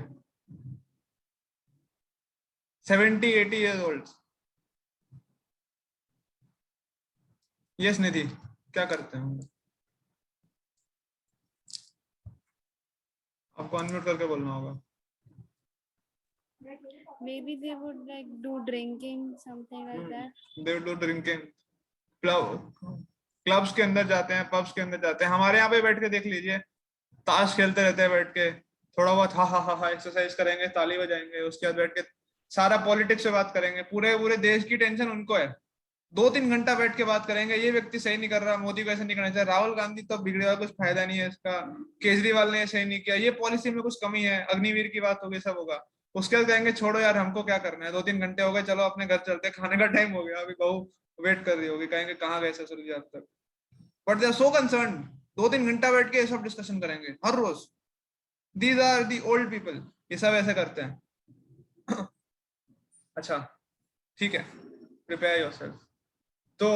70, 80 ईयर ओल्ड। यस निधि, क्या करते होंगे? आपको अनम्यूट करके बोलना होगा। Maybe they would like do drinking, something like that. They would do drinking. Clubs के अंदर जाते हैं, पब्स के अंदर जाते हैं। हमारे यहाँ पे बैठ के देख लीजिए, ताश खेलते रहते हैं बैठ के, थोड़ा बहुत हा हा हा हा एक्सरसाइज करेंगे, ताली बजाएंगे, उसके बाद बैठ के सारा पॉलिटिक्स से बात करेंगे, पूरे पूरे देश की टेंशन उनको है, 2-3 घंटा बैठ के बात करेंगे, ये व्यक्ति सही नहीं कर रहा, मोदी को ऐसे नहीं करना चाहिए, राहुल गांधी तो बिगड़ेगा, कुछ फायदा नहीं है इसका, केजरीवाल ने सही नहीं किया, ये पॉलिसी में कुछ कमी है, अग्निवीर की बात होगी, सब होगा। उसके बाद कहेंगे छोड़ो यार, हमको क्या करना है, 2-3 घंटे हो गए, चलो अपने घर चलते, खाने का टाइम हो गया, अभी बहू वेट कर रही होगी, कहेंगे कहाँ गए ससुर जी अब तक। But they are so concern, 2-3 घंटा बैठ के ये सब डिस्कशन करेंगे हर रोज। These are the old people, ये सब ऐसे करते हैं। अच्छा ठीक है, प्रिपेयर योरसेल्फ। तो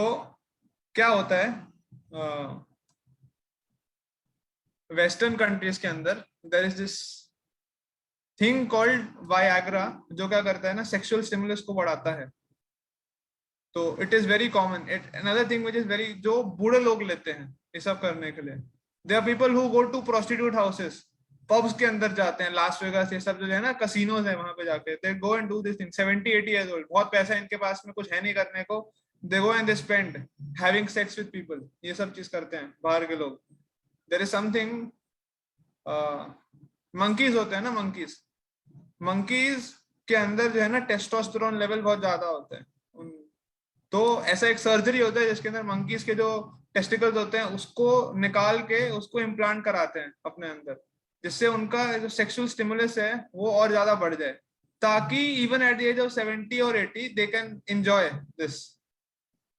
क्या होता है वेस्टर्न कंट्रीज के अंदर, there is this thing called Viagra, जो क्या करता है ना, सेक्सुअल स्टिमुलस को बढ़ाता है। तो it is very common. Another thing which is very, जो बूढ़े लोग लेते हैं ये सब करने के लिए, there are people who go to prostitute houses, pubs के अंदर जाते हैं, लास वेगास ये सब जो है ना, कसिनोज है, वहां पे जाके they go and do this thing. 70, 80 years old, बहुत पैसा है इनके पास में, कुछ है नहीं करने को, they go and they spend having sex with people, ये सब चीज करते हैं बाहर के लोग। देयर इज समथिंग, मंकीज होते हैं ना, मंकीज के अंदर जो है ना टेस्टोस्टेरोन लेवल बहुत ज्यादा होता है। तो ऐसा एक सर्जरी होता है जिसके अंदर मंकीज के जो टेस्टिकल्स होते हैं उसको निकाल के उसको इम्प्लांट कराते हैं अपने अंदर, जिससे उनका जो सेक्सुअल स्टिमुलस है वो और ज्यादा बढ़ जाए, ताकि even at the age of 70 और 80 they can enjoy this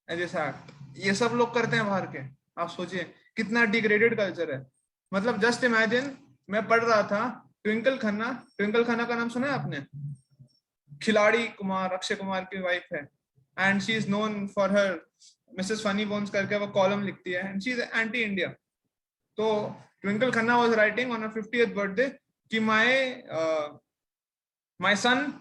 act. ये सब लोग करते हैं बाहर के। आप सोचिए कितना डिग्रेडेड कल्चर है। मतलब जस्ट इमेजिन, मैं पढ़ रहा था ट्विंकल खन्ना का नाम सुना है आपने? खिलाड़ी कुमार, अक्षय कुमार की वाइफ है, and she is known for her Mrs funny bones करके वो कॉलम लिखती है, and she is anti India. तो Twinkle Khanna was writing on her 50th birthday कि माय सन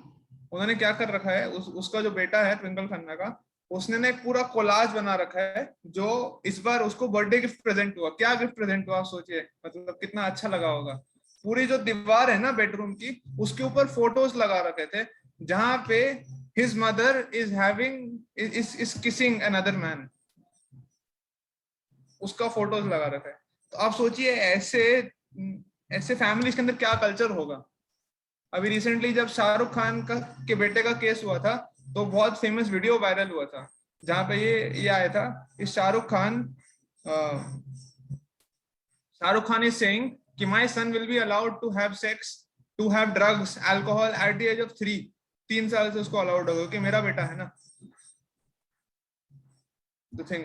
उन्होंने क्या कर रखा है, उसका जो बेटा है ट्विंकल खन्ना का, उसने ना एक पूरा कोलाज बना रखा है जो इस बार उसको बर्थडे गिफ्ट प्रेजेंट हुआ। क्या गिफ्ट प्रेजेंट हुआ आप सोचिए, मतलब कितना अच्छा लगा होगा। पूरी जो दीवार है ना बेडरूम की, उसके ऊपर फोटोज लगा रखे थे जहां पे his mother is having is kissing another man, उसका फोटोज लगा रखा है। तो आप सोचिए ऐसे ऐसे फैमिलीज के अंदर क्या कल्चर होगा। अभी रिसेंटली जब शाहरुख खान का के बेटे का केस हुआ था, तो बहुत फेमस वीडियो वायरल हुआ था जहां पे ये आया था कि शाहरुख खान इज सेइंग कि my son will be allowed to have sex, to have drugs alcohol at the age of 3। 3 साल से उसको अलाउड होगा कि मेरा बेटा है ना। द थिंग,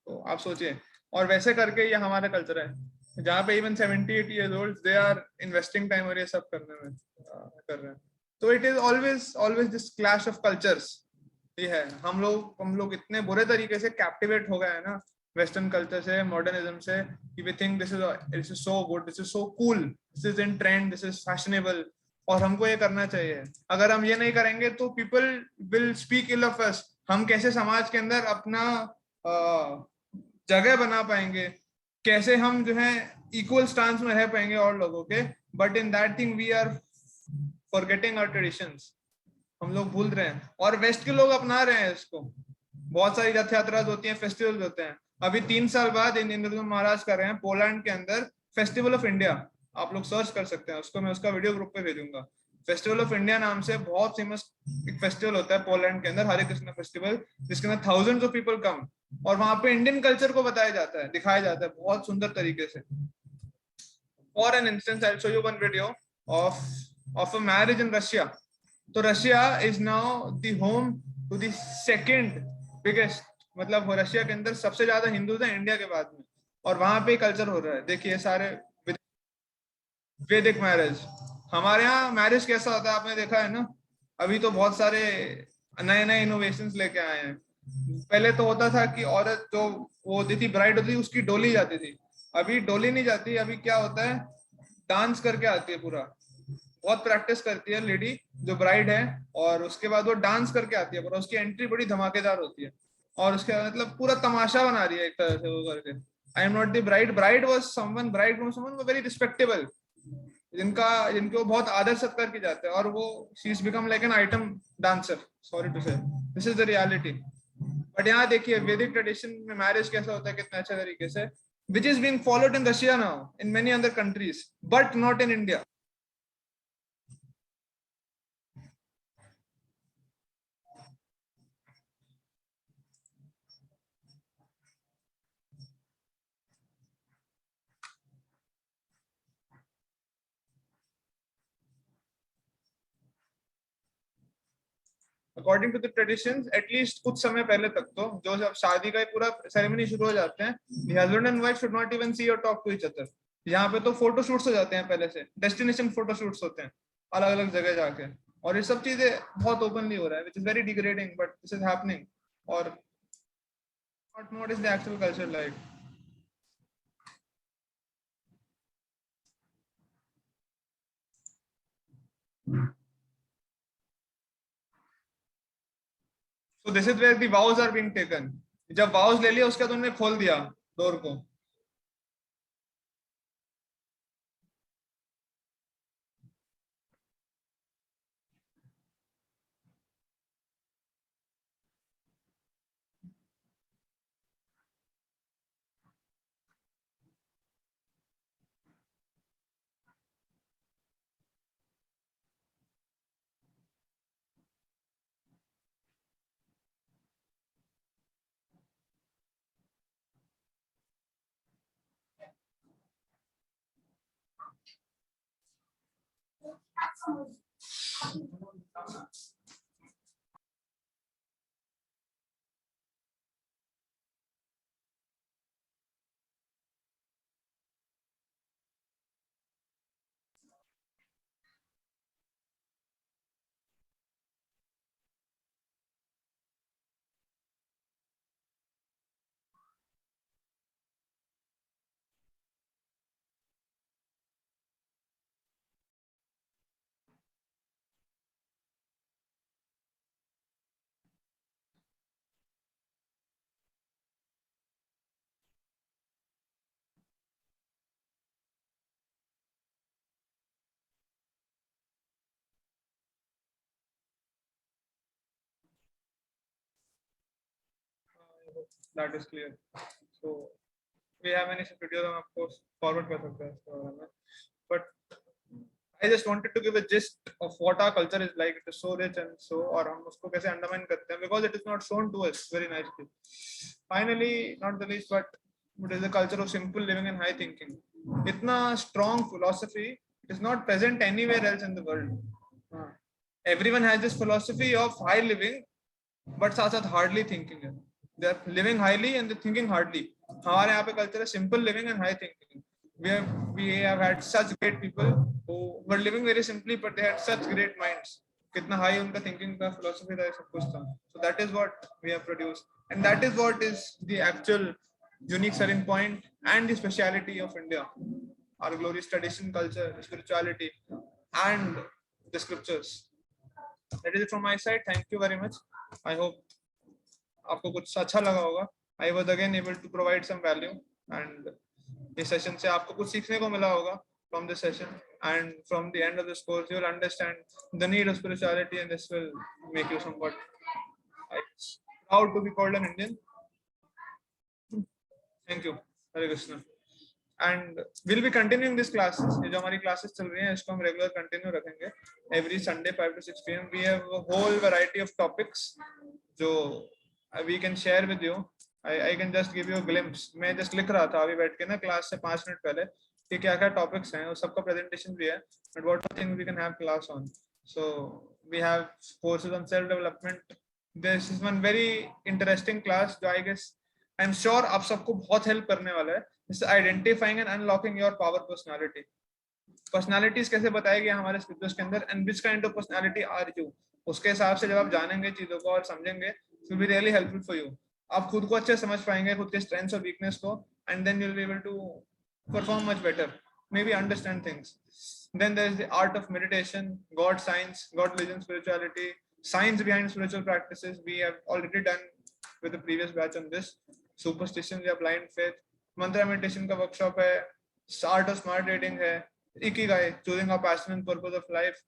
तो आप सोचिए। और वैसे करके ये हमारा कल्चर है जहाँ पे इवन 78 years old they are investing time और ये सब करने में कर रहे हैं। तो it is always always this clash of cultures. ये है, हम लोग इतने बुरे तरीके से कैप्टिवेट हो गए हैं ना वेस्टर्न कल्चर से, मॉडर्निज्म से, कि we think this is so good, this is so cool, this is in trend, this is fashionable, और हमको ये करना चाहिए। अगर हम ये नहीं करेंगे तो people will speak ill of us. हम कैसे समाज के अंदर अपना जगह बना पाएंगे, कैसे हम जो है इक्वल स्टांस में रह पाएंगे और लोगों के। But in that thing we are forgetting our traditions, हम लोग भूल रहे हैं। और वेस्ट के लोग अपना रहे हैं इसको। बहुत सारी रथ यात्रा होती हैं, फेस्टिवल्स होते हैं। अभी 3 साल बाद इंद्रदुम्न महाराज कर रहे हैं पोलैंड के अंदर फेस्टिवल ऑफ इंडिया। आप लोग सर्च कर सकते हैं उसको, मैं उसका वीडियो ग्रुप पे भेजूंगा। फेस्टिवल ऑफ इंडिया नाम से बहुत फेमस एक फेस्टिवल होता है पोलैंड के अंदर, हरे कृष्ण फेस्टिवल, जिसके अंदर थाउजेंड्स ऑफ पीपल कम, और वहां पे इंडियन कल्चर को बताया जाता है, दिखाया जाता है बहुत सुंदर तरीके से। For an instance I will show you one video of a marriage in Russia. तो Russia is now the home to the second biggest, मतलब रशिया के अंदर सबसे ज्यादा हिंदू है इंडिया के बाद में, और वहां पे कल्चर हो रहा है। देखिए सारे वैदिक मैरिज। हमारे यहाँ मैरिज कैसा होता है आपने देखा है ना। अभी तो बहुत सारे नए नए इनोवेशंस लेके आए हैं। पहले तो होता था कि औरत जो वो होती थी, ब्राइड होती थी, उसकी डोली जाती थी। अभी डोली नहीं जाती, अभी क्या होता है, डांस करके आती है पूरा। बहुत प्रैक्टिस करती है लेडी जो ब्राइड है, और उसके बाद वो डांस करके आती है पूरा। उसकी एंट्री बड़ी धमाकेदार होती है, और उसके मतलब पूरा तमाशा बना रही है एक तरह से वो करके। I am not the bride, bride was someone, bride from someone very respectable, जिनको बहुत आदर सत्कार की जाता है, और वो she is become like an item dancer, sorry to say, this is the reality. But यहाँ देखिए वैदिक ट्रेडिशन में मैरिज कैसा होता है कितना अच्छे तरीके से, which is being followed in Russia now, in many other countries, but not in India. According to the traditions, at least कुछ समय पहले तक तो, जो जब शादी का पूरा सेरेमनी शुरू हो जाते हैं, the husband and wife should not even see और टॉक टू ईच अदर। यहाँ पे तो फोटो शूट्स हो जाते हैं पहले से, डेस्टिनेशन फोटो शूट्स होते हैं अलग अलग जगह जाके, और ये सब चीजें बहुत ओपनली हो रहा है, which is very degrading, but this is happening. और what is the actual culture like? So this is where the vows are being taken. जब vows ले लिया उसके बाद उन्होंने खोल दिया डोर को। hope that is clear. So we have any videos हम आपको forward कर सकते हैं इसके बारे में. But I just wanted to give a gist of what our culture is like. It is so rich and so, और हम उसको कैसे undermine करते हैं, because it is not shown to us very nicely. Finally, not the least, but it is the culture of simple living and high thinking. इतना strong philosophy, it is not present anywhere else in the world. Everyone has this philosophy of high living, but साथ साथ hardly thinking है. They are living highly and they are thinking hardly. हमारे यहाँ पे culture है simple living and high thinking. We have had such great people who were living very simply, but they had such great minds. कितना high उनका thinking का philosophy था, सब कुछ था. So that is what we have produced, and that is what is the actual unique selling point and the speciality of India. Our glorious tradition, culture, spirituality, and the scriptures. That is it from my side. Thank you very much. I hope आपको कुछ अच्छा लगा होगा. I was again able to provide some value, and इस session से आपको कुछ सीखने को मिला होगा from this session, and from the end of this course you will understand the need of spirituality, and this will make you somewhat proud to be called an Indian. Thank you. Hare Krishna. And we'll be continuing these classes. ये जो हमारी classes चल रही हैं इसको हम regular continue रखेंगे. Every Sunday 5 to 6 p.m. we have a whole variety of topics जो we can share with you. I can just give you a glimpse. मैं just लिख रहा था अभी बैठ के ना क्लास से 5 मिनट पहले कि क्या क्या टॉपिक्स हैं, और सबका प्रेजेंटेशन भी है, but what things we can have class on. So we have courses on self development. This is one very interesting class जो I guess I'm sure आप सबको बहुत हेल्प करने वाला है. This is identifying and unlocking your power personality. Personalities कैसे बताएगी हमारे स्क्रिप्चर्स के अंदर, and which kind of personality are you. उसके हिसाब से जब आप जानेंगे चीजों को और समझेंगे, it will be really helpful for you. आप खुद को अच्छे समझ पाएंगे, खुद के स्ट्रेंथ्स और वीकनेस को, and then you'll be able to perform much better, maybe understand things. Then there is the art of meditation, God science, God religion, spirituality, science behind spiritual practices. We have already done with the previous batch on this. Superstitions या blind faith, mantra meditation का workshop है, art of smart reading है, ikigai, choosing our passion and purpose of life,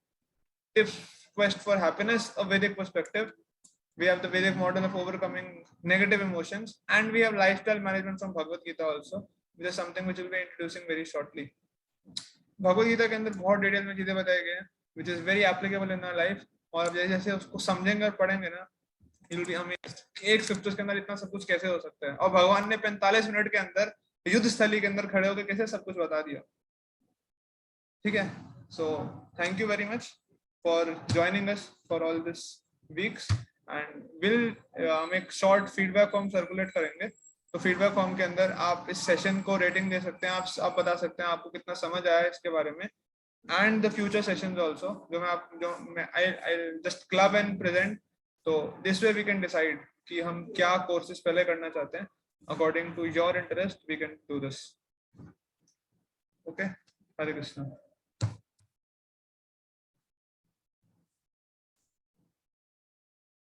tips, quest for happiness, a Vedic perspective. We have the Vedic model of overcoming negative emotions, and we have lifestyle management from Bhagavad Gita also, which is something which we'll be introducing very shortly. Bhagavad Gita के अंदर बहुत detail में चीजें बताई गई हैं, which is very applicable in our life. और जैसे जैसे उसको समझेंगे और पढ़ेंगे ना, you'll be amazed. एक स्क्रिप्चर्स के अंदर इतना सब कुछ कैसे हो सकता है, और भगवान ने 45 मिनट के अंदर युद्ध स्थली के अंदर खड़े होकर कैसे सब कुछ बता दिया. ठीक है. So thank you very much for joining us for all this weeks. And we'll make short feedback form circulate करेंगे. तो feedback form के अंदर आप इस session को rating दे सकते हैं, आप बता सकते हैं आपको कितना समझ आया इसके बारे में, and the future sessions also जो मैं I'll just club and present. तो this way we can decide कि हम क्या courses पहले करना चाहते हैं. According to your interest we can do this. Okay. Hare Krishna.